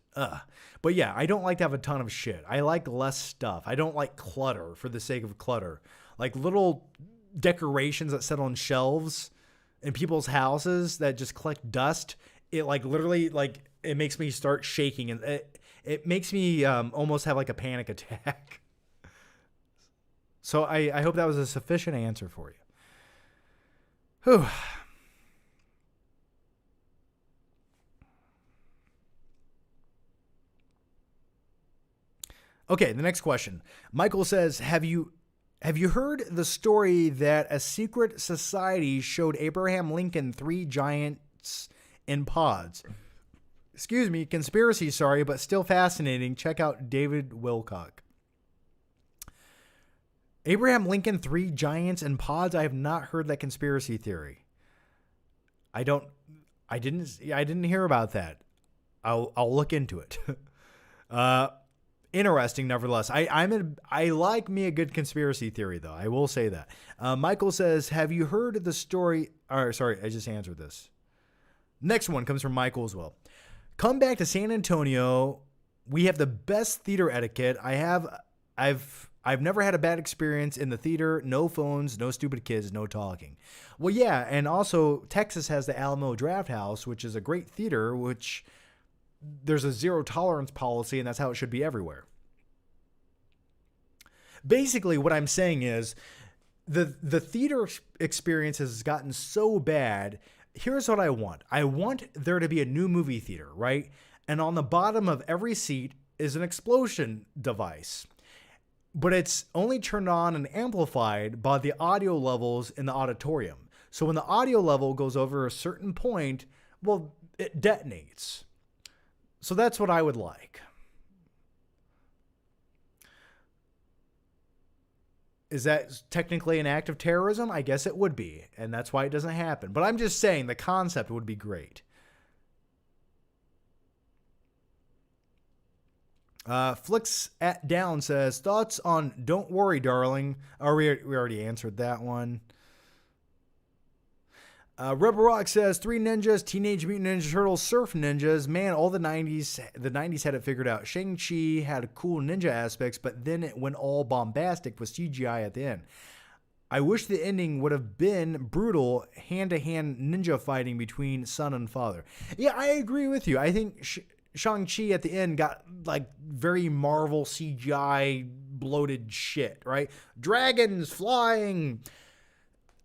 But yeah, I don't like to have a ton of shit. I like less stuff. I don't like clutter for the sake of clutter. Like little decorations that sit on shelves in people's houses that just collect dust. It like literally like it makes me start shaking, and it makes me almost have like a panic attack. So I hope that was a sufficient answer for you. Whew. Okay, the next question. Michael says, have you heard the story that a secret society showed Abraham Lincoln 3 giants in pods? Excuse me, conspiracy, sorry, but still fascinating. Check out David Wilcock. Abraham Lincoln 3 giants in pods? I have not heard that conspiracy theory. I didn't hear about that. I'll look into it. Interesting, nevertheless. I like me a good conspiracy theory, though. I will say that. Michael says, have you heard the story? Sorry, I just answered this. Next one comes from Michael as well. Come back to San Antonio. We have the best theater etiquette. I've never had a bad experience in the theater. No phones, no stupid kids, no talking. Well, yeah, and also Texas has the Alamo Drafthouse, which is a great theater, which there's a zero tolerance policy, and that's how it should be everywhere. Basically, what I'm saying is the theater experience has gotten so bad. Here's what I want. I want there to be a new movie theater, right? And on the bottom of every seat is an explosion device. But it's only turned on and amplified by the audio levels in the auditorium. So when the audio level goes over a certain point, Well, it detonates. So that's what I would like. Is that technically an act of terrorism? I guess it would be, and that's why it doesn't happen. But I'm just saying the concept would be great. Flicks at Down says, thoughts on Don't Worry, Darling. Oh, we already answered that one. Rebel Rock says, Three Ninjas, Teenage Mutant Ninja Turtles, Surf Ninjas. Man, all the 90s had it figured out. Shang-Chi had cool ninja aspects, but then it went all bombastic with CGI at the end. I wish the ending would have been brutal, hand-to-hand ninja fighting between son and father. Yeah, I agree with you. I think Shang-Chi at the end got like very Marvel CGI bloated shit, right? Dragons flying.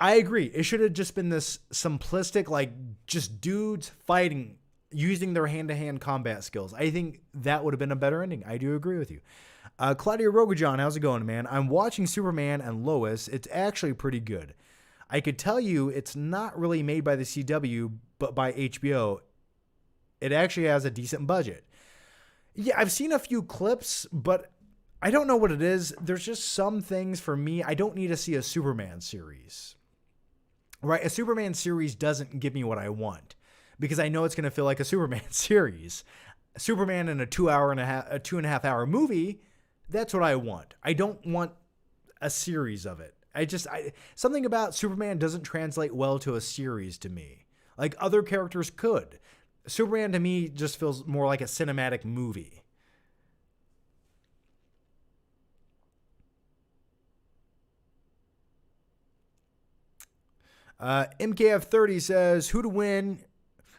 I agree. It should have just been this simplistic, like just dudes fighting using their hand-to-hand combat skills. I think that would have been a better ending. I do agree with you. Claudia Rogajon, how's it going, man? I'm watching Superman and Lois. It's actually pretty good. I could tell you it's not really made by the CW, but by HBO. It actually has a decent budget. Yeah, I've seen a few clips, but I don't know what it is. There's just some things for me. I don't need to see a Superman series. Right? A Superman series doesn't give me what I want because I know it's going to feel like a Superman series. Superman in a 2.5 hour movie, that's what I want. I don't want a series of it. Something about Superman doesn't translate well to a series to me. Like other characters could. Superman to me just feels more like a cinematic movie. MKF30 says, who'd win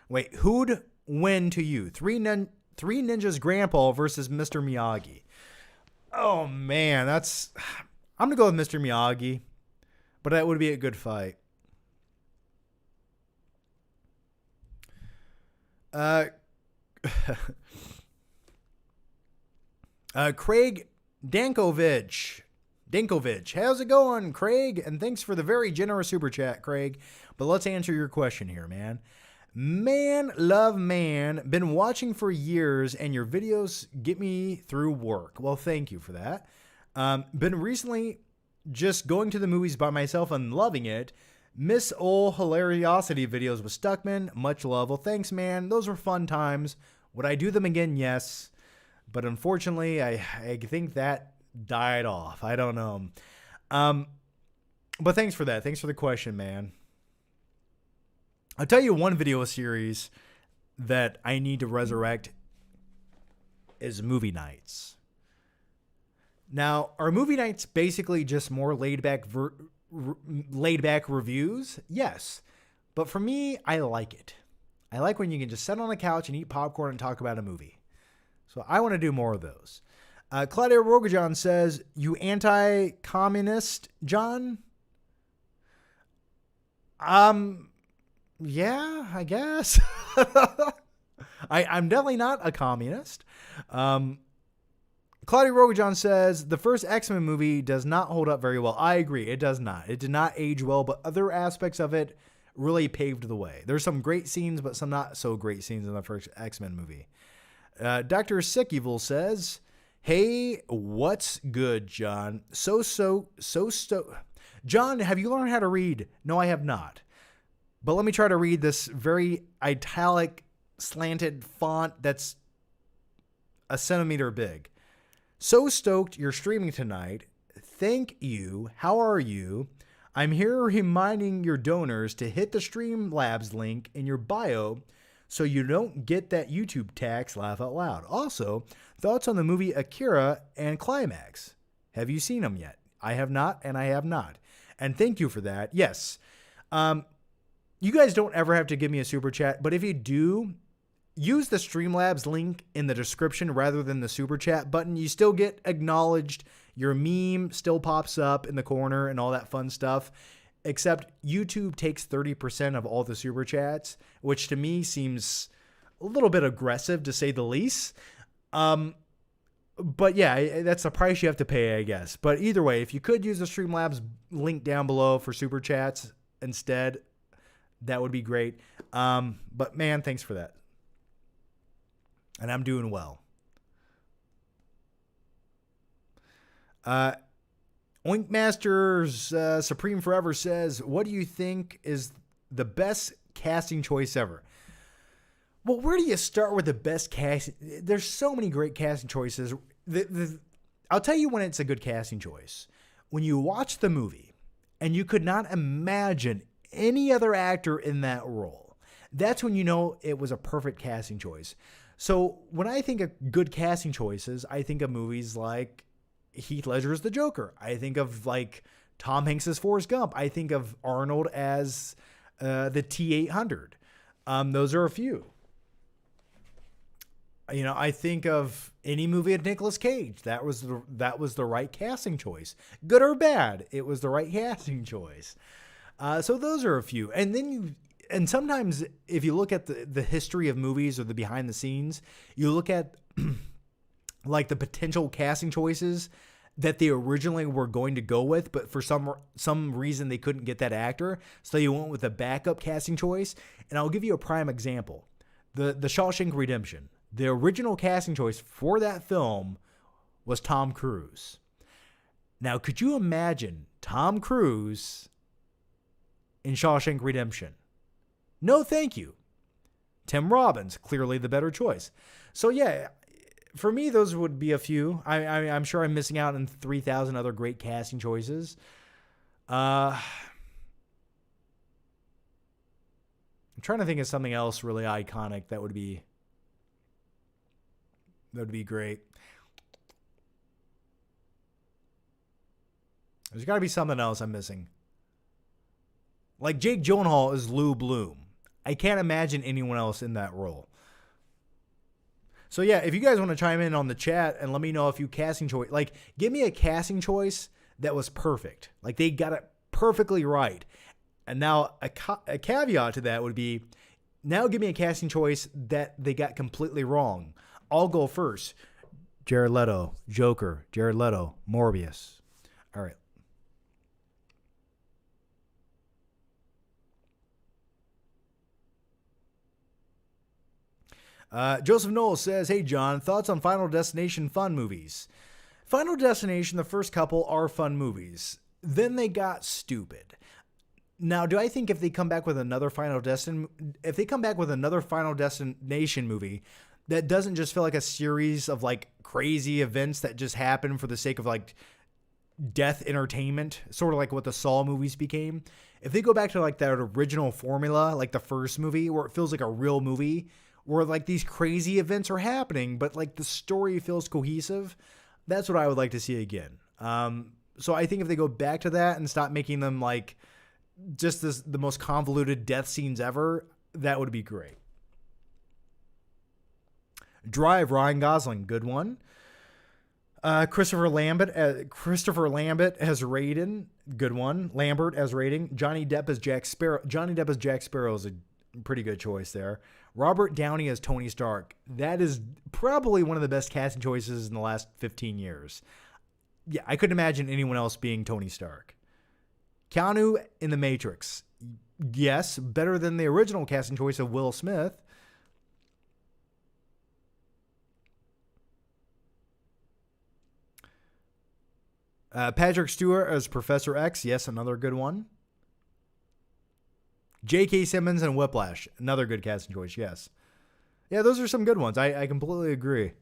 to you? Three Ninjas Grandpa versus Mr. Miyagi. Oh man, I'm gonna go with Mr. Miyagi, but that would be a good fight. Craig Dankovich, how's it going, Craig? And thanks for the very generous super chat, Craig. But let's answer your question here, man. Man, love man, been watching for years, and your videos get me through work. Well, thank you for that. Been recently just going to the movies by myself and loving it. Miss ol' hilariosity videos with Stuckman. Much love. Well, thanks, man. Those were fun times. Would I do them again? Yes. But unfortunately, I think that died off. I don't know. But thanks for that. Thanks for the question, man. I'll tell you one video series that I need to resurrect is movie nights. Now, are movie nights basically just more laid back reviews? Yes. But for me, I like it. I like when you can just sit on the couch and eat popcorn and talk about a movie. So I want to do more of those. Claudia Rogajon says, you anti-communist, John? Yeah, I guess. I'm definitely not a communist. Claudia Rogajon says, the first X-Men movie does not hold up very well. I agree. It does not. It did not age well, but other aspects of it really paved the way. There's some great scenes, but some not so great scenes in the first X-Men movie. Dr. Sick Evil says, hey, what's good, John? So. John, have you learned how to read? No, I have not. But let me try to read this very italic, slanted font that's a centimeter big. So stoked you're streaming tonight. Thank you. How are you? I'm here reminding your donors to hit the Streamlabs link in your bio so you don't get that YouTube tax. Laugh out loud. Also, thoughts on the movie Akira and Climax. Have you seen them yet? I have not, and I have not. And thank you for that. Yes. You guys don't ever have to give me a super chat, but if you do, use the Streamlabs link in the description rather than the super chat button. You still get acknowledged. Your meme still pops up in the corner and all that fun stuff. Except YouTube takes 30% of all the super chats, which to me seems a little bit aggressive to say the least. But yeah, that's the price you have to pay, I guess. But either way, if you could use the Streamlabs link down below for super chats instead, That would be great. But man, thanks for that. And I'm doing well. Oinkmasters Supreme Forever says, what do you think is the best casting choice ever? Well, where do you start with the best cast? There's so many great casting choices. I'll tell you when it's a good casting choice. When you watch the movie and you could not imagine any other actor in that role, that's when you know it was a perfect casting choice. So when I think of good casting choices, I think of movies like Heath Ledger's The Joker. I think of like Tom Hanks's Forrest Gump. I think of Arnold as the T-800. Those are a few. You know, I think of any movie of Nicolas Cage. That was the right casting choice. Good or bad, it was the right casting choice. So those are a few. And sometimes if you look at the history of movies or the behind the scenes, you look at like the potential casting choices that they originally were going to go with, but for some reason they couldn't get that actor, so you went with a backup casting choice. And I'll give you a prime example. The Shawshank Redemption. The original casting choice for that film was Tom Cruise. Now, could you imagine Tom Cruise in Shawshank Redemption? No, thank you. Tim Robbins, clearly the better choice. So yeah, for me, those would be a few. I'm sure I'm missing out on 3,000 other great casting choices. I'm trying to think of something else really iconic that would be great. There's got to be something else I'm missing. Like Jake Gyllenhaal is Lou Bloom. I can't imagine anyone else in that role. So yeah, if you guys want to chime in on the chat and let me know if you casting choice, like give me a casting choice that was perfect. Like they got it perfectly right. And now a caveat to that would be, now give me a casting choice that they got completely wrong. I'll go first. Jared Leto, Joker. Jared Leto, Morbius. All right. Joseph Knowles says, hey, John, thoughts on Final Destination fun movies? Final Destination, the first couple are fun movies. Then they got stupid. Now, do I think if they come back with another Final Destination movie that doesn't just feel like a series of like crazy events that just happen for the sake of like death entertainment, sort of like what the Saw movies became. If they go back to like that original formula, like the first movie, where it feels like a real movie, where like these crazy events are happening, but like the story feels cohesive, that's what I would like to see again. So I think if they go back to that and stop making them like just the most convoluted death scenes ever, that would be great. Drive, Ryan Gosling, good one. Christopher Lambert as Raiden, good one. Lambert as Raiden. Johnny Depp as Jack Sparrow is a pretty good choice there. Robert Downey as Tony Stark. That is probably one of the best casting choices in the last 15 years. Yeah, I couldn't imagine anyone else being Tony Stark. Keanu in The Matrix. Yes, better than the original casting choice of Will Smith. Patrick Stewart as Professor X. Yes, another good one. J.K. Simmons and Whiplash. Another good casting choice, yes. Yeah, those are some good ones. I completely agree.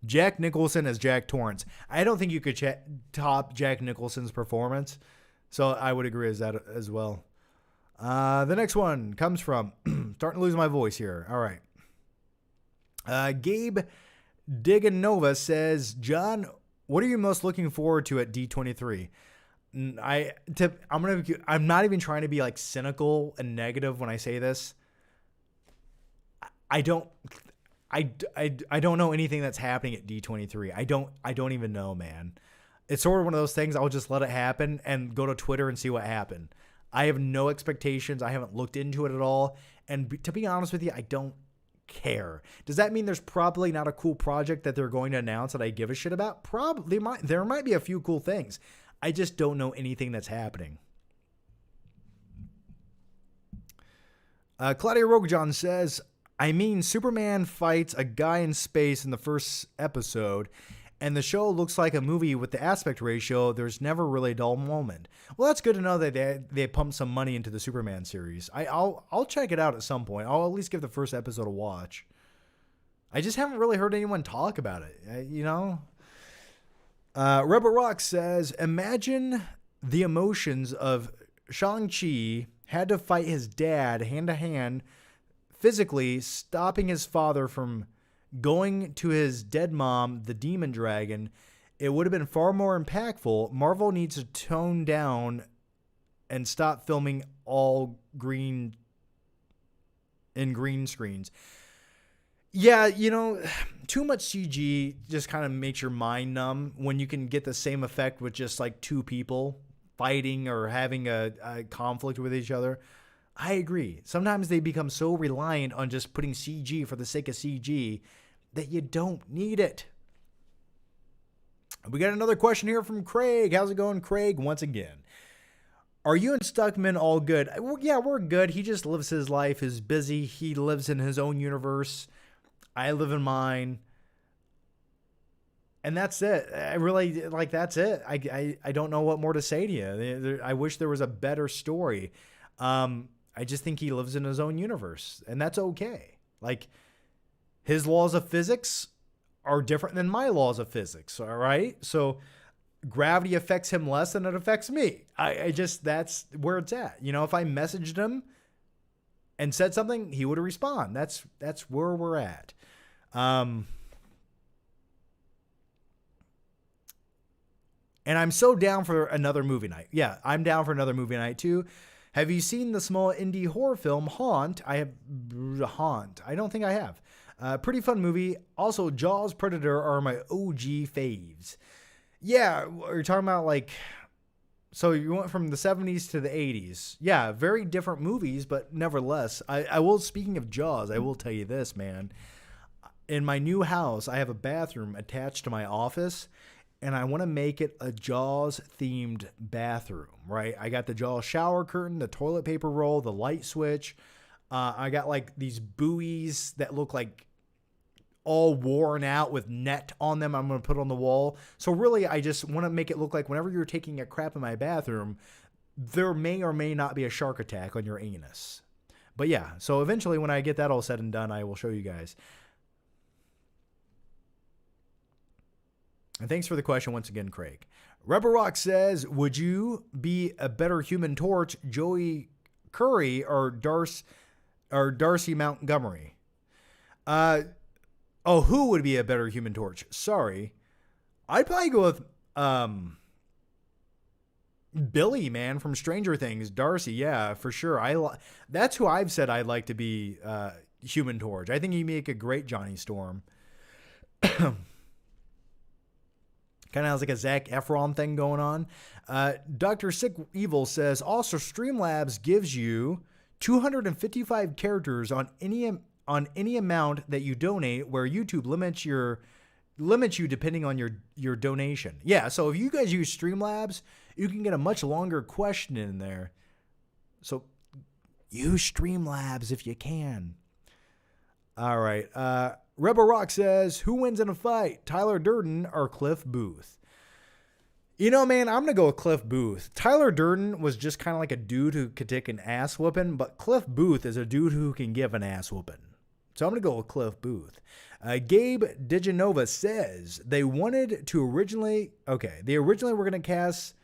Jack Nicholson as Jack Torrance. I don't think you could top Jack Nicholson's performance, so I would agree as that as well. The next one comes from, starting to lose my voice here. All right. Gabe Diganova says, John, what are you most looking forward to at D23? I'm not even trying to be like cynical and negative when I say this. I don't know anything that's happening at D23. I don't even know, man. It's sort of one of those things. I'll just let it happen and go to Twitter and see what happened. I have no expectations. I haven't looked into it at all. And to be honest with you, I don't care. Does that mean there's probably not a cool project that they're going to announce that I give a shit about? Probably. There might be a few cool things. I just don't know anything that's happening. Claudia Rogajon says, I mean, Superman fights a guy in space in the first episode, and the show looks like a movie with the aspect ratio. There's never really a dull moment. Well, that's good to know that they pumped some money into the Superman series. I'll check it out at some point. I'll at least give the first episode a watch. I just haven't really heard anyone talk about it, you know? Rebel Rock says, imagine the emotions of Shang-Chi had to fight his dad hand-to-hand, physically stopping his father from going to his dead mom, the demon dragon. It would have been far more impactful. Marvel needs to tone down and stop filming all green screens. Yeah, you know, too much CG just kind of makes your mind numb when you can get the same effect with just like two people fighting or having a conflict with each other. I agree. Sometimes they become so reliant on just putting CG for the sake of CG that you don't need it. We got another question here from Craig. How's it going, Craig? Once again. Are you and Stuckman all good? Yeah, we're good. He just lives his life. He's busy. He lives in his own universe. I live in mine. And that's it. I really, like, that's it. I don't know what more to say to you. I wish there was a better story. I just think he lives in his own universe, and that's okay. Like, his laws of physics are different than my laws of physics, all right? So gravity affects him less than it affects me. I just, that's where it's at. You know, if I messaged him and said something, he would respond. That's where we're at. And I'm so down for another movie night. Yeah, I'm down for another movie night too. Have you seen the small indie horror film Haunt? I don't think I have. Pretty fun movie. Also, Jaws, Predator are my OG faves. Yeah, you're talking about like, so you went from the 70s to the 80s. Yeah, very different movies, but nevertheless, I will, speaking of Jaws, I will tell you this, man. In my new house, I have a bathroom attached to my office, and I want to make it a Jaws-themed bathroom, right? I got the Jaws shower curtain, the toilet paper roll, the light switch. I got like these buoys that look like all worn out with net on them I'm going to put on the wall. So really, I just want to make it look like whenever you're taking a crap in my bathroom, there may or may not be a shark attack on your anus. But yeah, so eventually when I get that all said and done, I will show you guys. And thanks for the question once again, Craig. Rebel Rock says, would you be a better Human Torch, Joey Curry, or Darcy Montgomery? Who would be a better Human Torch? Sorry. I'd probably go with Billy, man, from Stranger Things. Darcy, yeah, for sure. That's who I've said I'd like to be Human Torch. I think he'd make a great Johnny Storm. Kind of has like a Zac Efron thing going on. Dr. Sick Evil says, also Streamlabs gives you 255 characters on any amount that you donate, where YouTube limits you depending on your donation. Yeah, so if you guys use Streamlabs, you can get a much longer question in there. So use Streamlabs if you can. All right. Rebel Rock says, who wins in a fight, Tyler Durden or Cliff Booth? You know, man, I'm going to go with Cliff Booth. Tyler Durden was just kind of like a dude who could take an ass whooping, but Cliff Booth is a dude who can give an ass whooping. So I'm going to go with Cliff Booth. Gabe Digenova says they originally were going to cast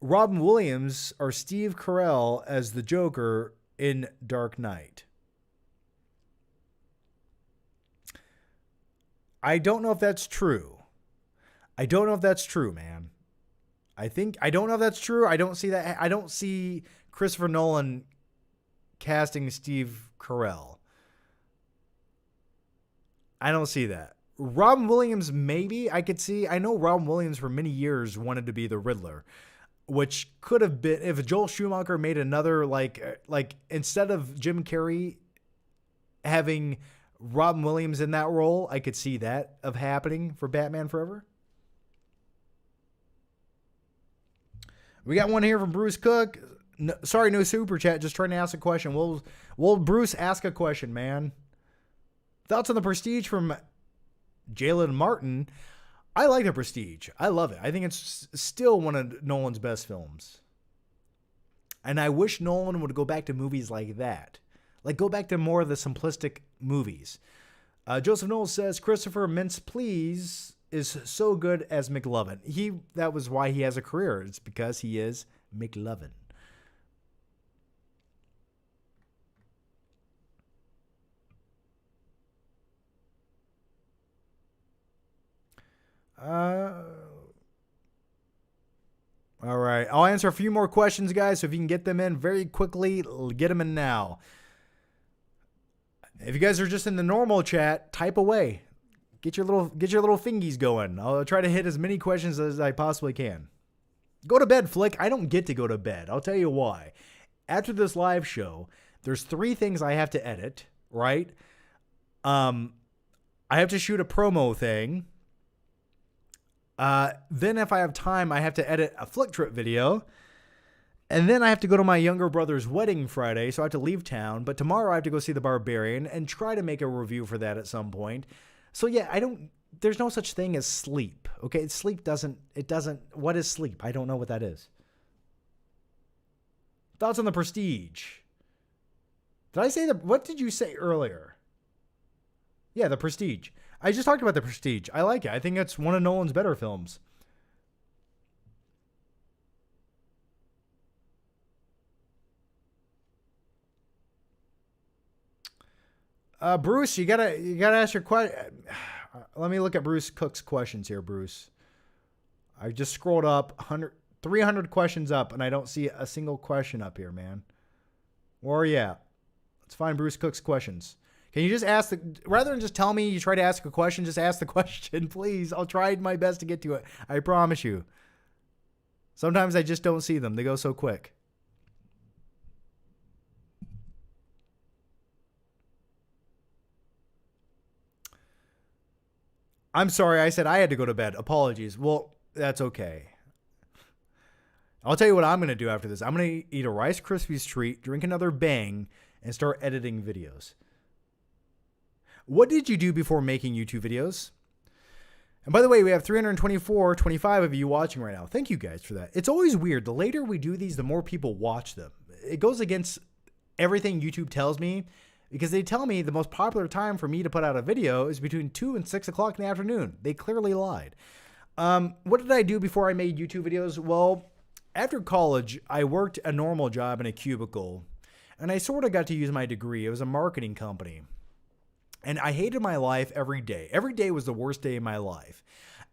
Robin Williams or Steve Carell as the Joker in Dark Knight. I don't know if that's true. I don't know if that's true, man. I don't know if that's true. I don't see that. I don't see Christopher Nolan casting Steve Carell. I don't see that. Robin Williams, maybe I could see. I know Robin Williams for many years wanted to be the Riddler, which could have been if Joel Schumacher made another like instead of Jim Carrey having Robin Williams in that role, I could see that of happening for Batman Forever. We got one here from Bruce Cook. No, sorry, no super chat. Just trying to ask a question. Will Bruce ask a question, man? Thoughts on The Prestige from Jalen Martin. I like The Prestige. I love it. I think it's still one of Nolan's best films. And I wish Nolan would go back to movies like that. Like, go back to more of the simplistic movies. Joseph Knowles says, Christopher Mintz-Please is so good as McLovin. That was why he has a career. It's because he is McLovin. All right. I'll answer a few more questions, guys. So if you can get them in very quickly, get them in now. If you guys are just in the normal chat, type away. Get your little fingies going. I'll try to hit as many questions as I possibly can. Go to bed, Flick. I don't get to go to bed. I'll tell you why. After this live show, there's 3 things I have to edit, right? I have to shoot a promo thing. Then if I have time, I have to edit a Flick Trip video. And then I have to go to my younger brother's wedding Friday, so I have to leave town. But tomorrow I have to go see The Barbarian and try to make a review for that at some point. So yeah, there's no such thing as sleep. Okay, what is sleep? I don't know what that is. Thoughts on The Prestige? Did I say what did you say earlier? Yeah, The Prestige. I just talked about The Prestige. I like it. I think it's one of Nolan's better films. Bruce, you gotta ask your question. Let me look at Bruce Cook's questions here, Bruce. I just scrolled up 300 questions up, and I don't see a single question up here, man. Where are you at? Let's find Bruce Cook's questions. Can you just ask rather than just tell me you try to ask a question, just ask the question, please. I'll try my best to get to it. I promise you. Sometimes I just don't see them. They go so quick. I'm sorry, I said I had to go to bed. Apologies. Well, that's okay. I'll tell you what I'm going to do after this. I'm going to eat a Rice Krispies treat, drink another Bang, and start editing videos. What did you do before making YouTube videos? And by the way, we have 25 of you watching right now. Thank you guys for that. It's always weird. The later we do these, the more people watch them. It goes against everything YouTube tells me, because they tell me the most popular time for me to put out a video is between 2 and 6 o'clock in the afternoon. They clearly lied. What did I do before I made YouTube videos? Well, after college, I worked a normal job in a cubicle, and I sort of got to use my degree. It was a marketing company. And I hated my life every day. Every day was the worst day of my life.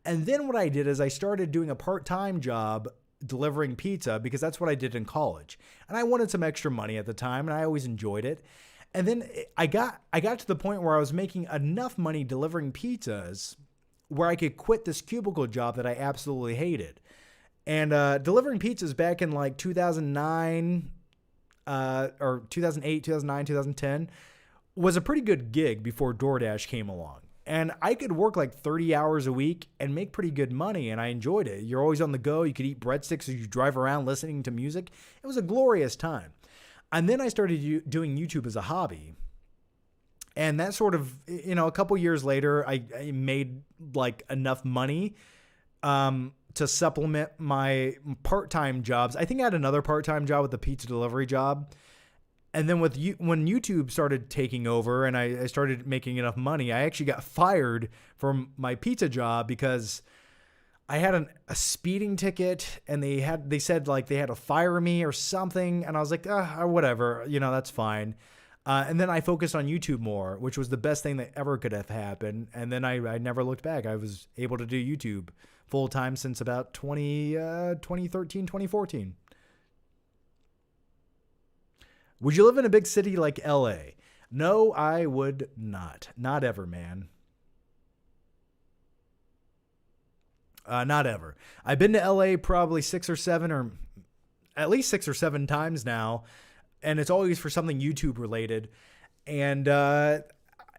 And then what I did is I started doing a part-time job delivering pizza, because that's what I did in college. And I wanted some extra money at the time, and I always enjoyed it. And then I got to the point where I was making enough money delivering pizzas where I could quit this cubicle job that I absolutely hated. And delivering pizzas back in like 2009 or 2008, 2009, 2010 was a pretty good gig before DoorDash came along. And I could work like 30 hours a week and make pretty good money, and I enjoyed it. You're always on the go. You could eat breadsticks as you drive around listening to music. It was a glorious time. And then I started doing YouTube as a hobby. And that sort of, a couple years later, I made like enough money to supplement my part-time jobs. I think I had another part-time job with the pizza delivery job. And then when YouTube started taking over and I started making enough money, I actually got fired from my pizza job because I had a speeding ticket, and they said like they had to fire me or something. And I was like, whatever, that's fine. And then I focused on YouTube more, which was the best thing that ever could have happened. And then I never looked back. I was able to do YouTube full time since about 2013, 2014. Would you live in a big city like LA? No, I would not. Not ever, man. Not ever. I've been to LA probably 6 or 7 or at least 6 or 7 times now. And it's always for something YouTube related. And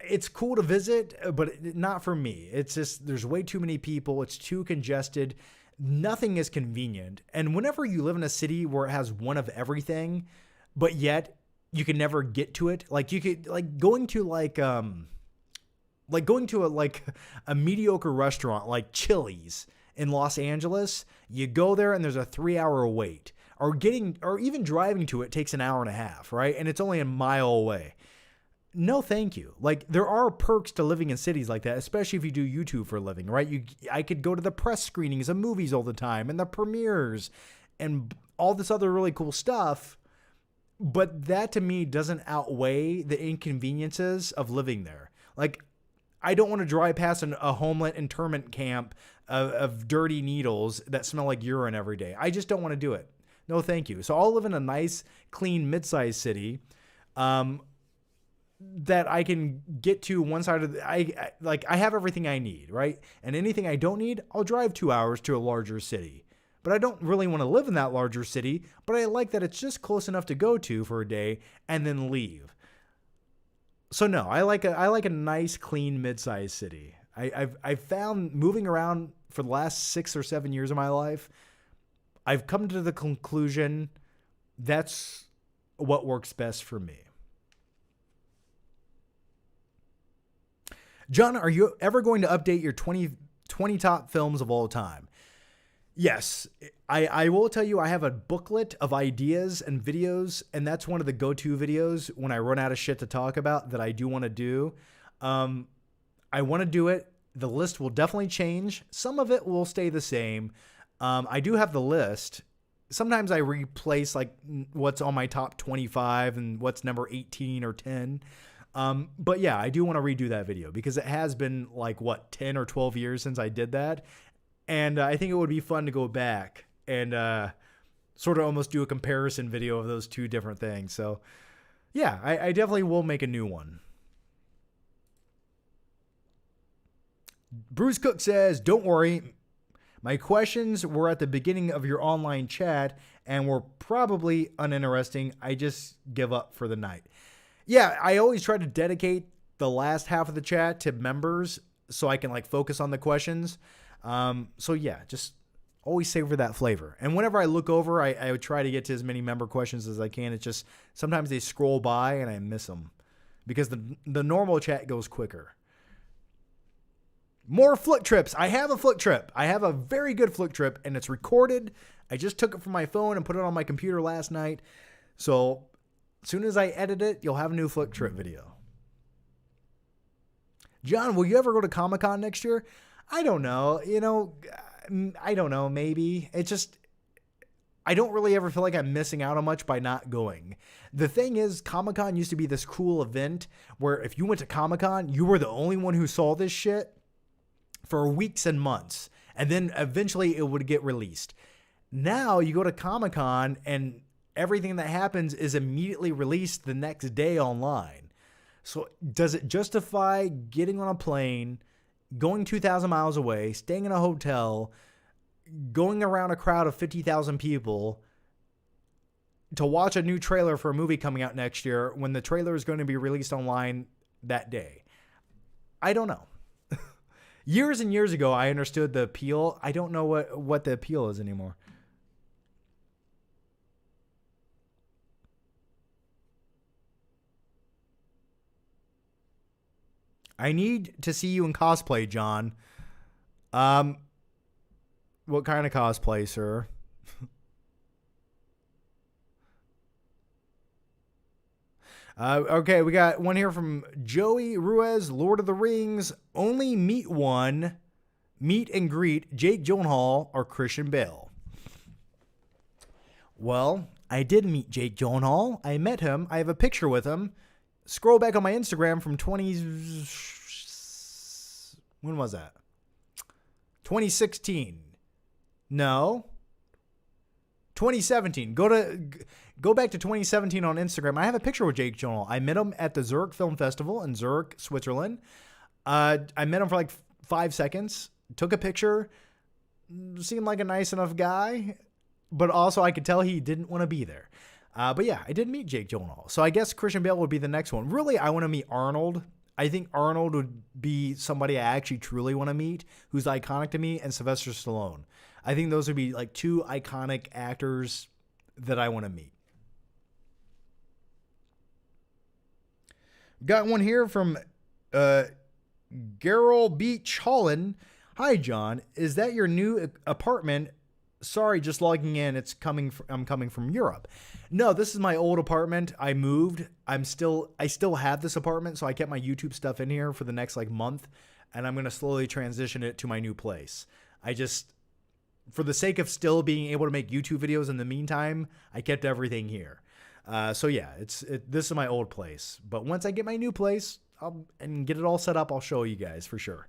it's cool to visit, but not for me. It's just, there's way too many people. It's too congested. nothing is convenient. And whenever you live in a city where it has one of everything, but yet you can never get to it, like you could going to a mediocre restaurant like Chili's in Los Angeles, you go there and there's a 3-hour wait, or even driving to it takes an hour and a half, right? And it's only a mile away. No, thank you. Like, there are perks to living in cities like that, especially if you do YouTube for a living, right? I could go to the press screenings of movies all the time and the premieres and all this other really cool stuff. But that to me doesn't outweigh the inconveniences of living there. Like, I don't want to drive past a homeland internment camp of dirty needles that smell like urine every day. I just don't want to do it. No, thank you. So I'll live in a nice, clean, mid-sized city that I can get to one side of I have everything I need, right? And anything I don't need, I'll drive 2 hours to a larger city. But I don't really want to live in that larger city, but I like that it's just close enough to go to for a day and then leave. So no, I like a nice, clean, mid-sized city. I've found moving around for the last 6 or 7 years of my life, I've come to the conclusion that's what works best for me. John, are you ever going to update your 20 top films of all time? Yes, I will tell you I have a booklet of ideas and videos, and that's one of the go-to videos when I run out of shit to talk about that I do want to do. I want to do it. The list will definitely change. Some of it will stay the same. I do have the list. Sometimes I replace like what's on my top 25 and what's number 18 or 10. But yeah, I do want to redo that video because it has been like 10 or 12 years since I did that. And I think it would be fun to go back and sort of almost do a comparison video of those two different things. So yeah, I definitely will make a new one. Bruce Cook says, don't worry. My questions were at the beginning of your online chat and were probably uninteresting. I just give up for the night. Yeah, I always try to dedicate the last half of the chat to members so I can like focus on the questions. So yeah, just always savor that flavor. And whenever I look over, I would try to get to as many member questions as I can. It's just sometimes they scroll by and I miss them because the normal chat goes quicker. More flick trips. I have a flick trip. I have a very good flick trip and it's recorded. I just took it from my phone and put it on my computer last night. So as soon as I edit it, you'll have a new flick trip video. John, will you ever go to Comic-Con next year? I don't know. I don't know. Maybe. It's just, I don't really ever feel like I'm missing out on much by not going. The thing is, Comic-Con used to be this cool event where if you went to Comic-Con, you were the only one who saw this shit for weeks and months. And then eventually it would get released. Now you go to Comic-Con and everything that happens is immediately released the next day online. So does it justify getting on a plane, going 2,000 miles away, staying in a hotel, going around a crowd of 50,000 people to watch a new trailer for a movie coming out next year when the trailer is going to be released online that day? I don't know. Years and years ago, I understood the appeal. I don't know what the appeal is anymore. I need to see you in cosplay, John. What kind of cosplay, sir? Okay, we got one here from Joey Ruiz, Lord of the Rings. Only meet and greet Jake Gyllenhaal or Christian Bale. Well, I did meet Jake Gyllenhaal. I met him. I have a picture with him. Scroll back on my Instagram from when was that? 2016. No. 2017. Go back to 2017 on Instagram. I have a picture with Jake Gyllenhaal. I met him at the Zurich Film Festival in Zurich, Switzerland. I met him for like 5 seconds. Took a picture. Seemed like a nice enough guy, but also I could tell he didn't want to be there. But yeah, I did meet Jake Gyllenhaal. So I guess Christian Bale would be the next one. Really, I want to meet Arnold. I think Arnold would be somebody I actually truly want to meet, who's iconic to me, and Sylvester Stallone. I think those would be like two iconic actors that I want to meet. Got one here from Carell Beach Holland. Hi, John. Is that your new apartment? Sorry, just logging in. I'm coming from Europe. No, this is my old apartment. I moved. I still have this apartment, so I kept my YouTube stuff in here for the next like month, and I'm going to slowly transition it to my new place. For the sake of still being able to make YouTube videos in the meantime, I kept everything here. So yeah, this is my old place. But once I get my new place and get it all set up, I'll show you guys for sure.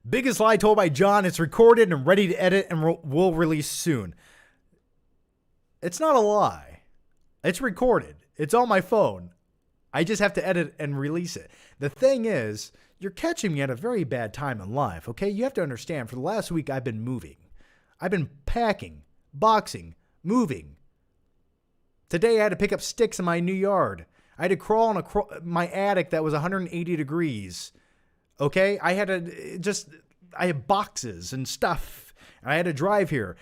Biggest lie told by John. It's recorded and ready to edit and will release soon. It's not a lie. It's recorded. It's on my phone. I just have to edit and release it. The thing is, you're catching me at a very bad time in life, okay? You have to understand, for the last week, I've been moving. I've been packing, boxing, moving. Today, I had to pick up sticks in my new yard. I had to crawl in my attic that was 180 degrees. Okay, I had boxes and stuff. I had to drive here.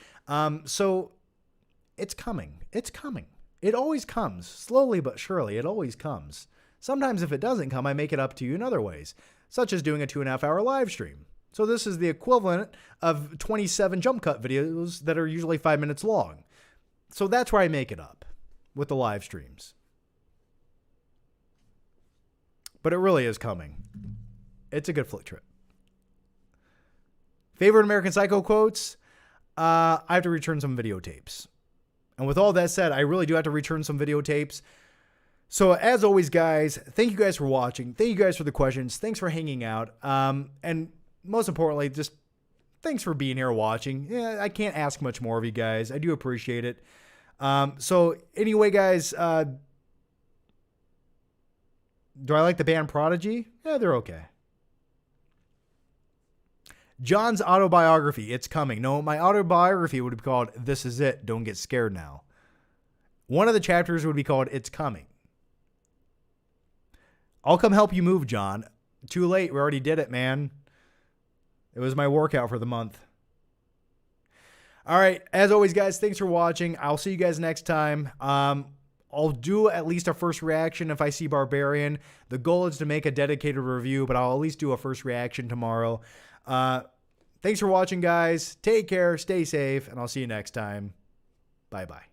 So it's coming. It's coming. It always comes. Slowly but surely, it always comes. Sometimes if it doesn't come, I make it up to you in other ways, such as doing a 2.5-hour live stream. So this is the equivalent of 27 jump cut videos that are usually 5 minutes long. So that's where I make it up, with the live streams. But it really is coming. It's a good flick trip. Favorite American Psycho quotes? I have to return some videotapes. And with all that said, I really do have to return some videotapes. So as always, guys, thank you guys for watching. Thank you guys for the questions. Thanks for hanging out. And most importantly, just thanks for being here watching. Yeah, I can't ask much more of you guys. I do appreciate it. So anyway, guys, do I like the band Prodigy? Yeah, they're okay. John's autobiography, it's coming. No, my autobiography would be called This Is It, Don't Get Scared Now. One of the chapters would be called It's Coming. I'll come help you move, John. Too late, we already did it, man. It was my workout for the month. All right, as always, guys, thanks for watching. I'll see you guys next time. I'll do at least a first reaction if I see Barbarian. The goal is to make a dedicated review, but I'll at least do a first reaction tomorrow. Thanks for watching, guys. Take care, stay safe, and I'll see you next time. Bye-bye.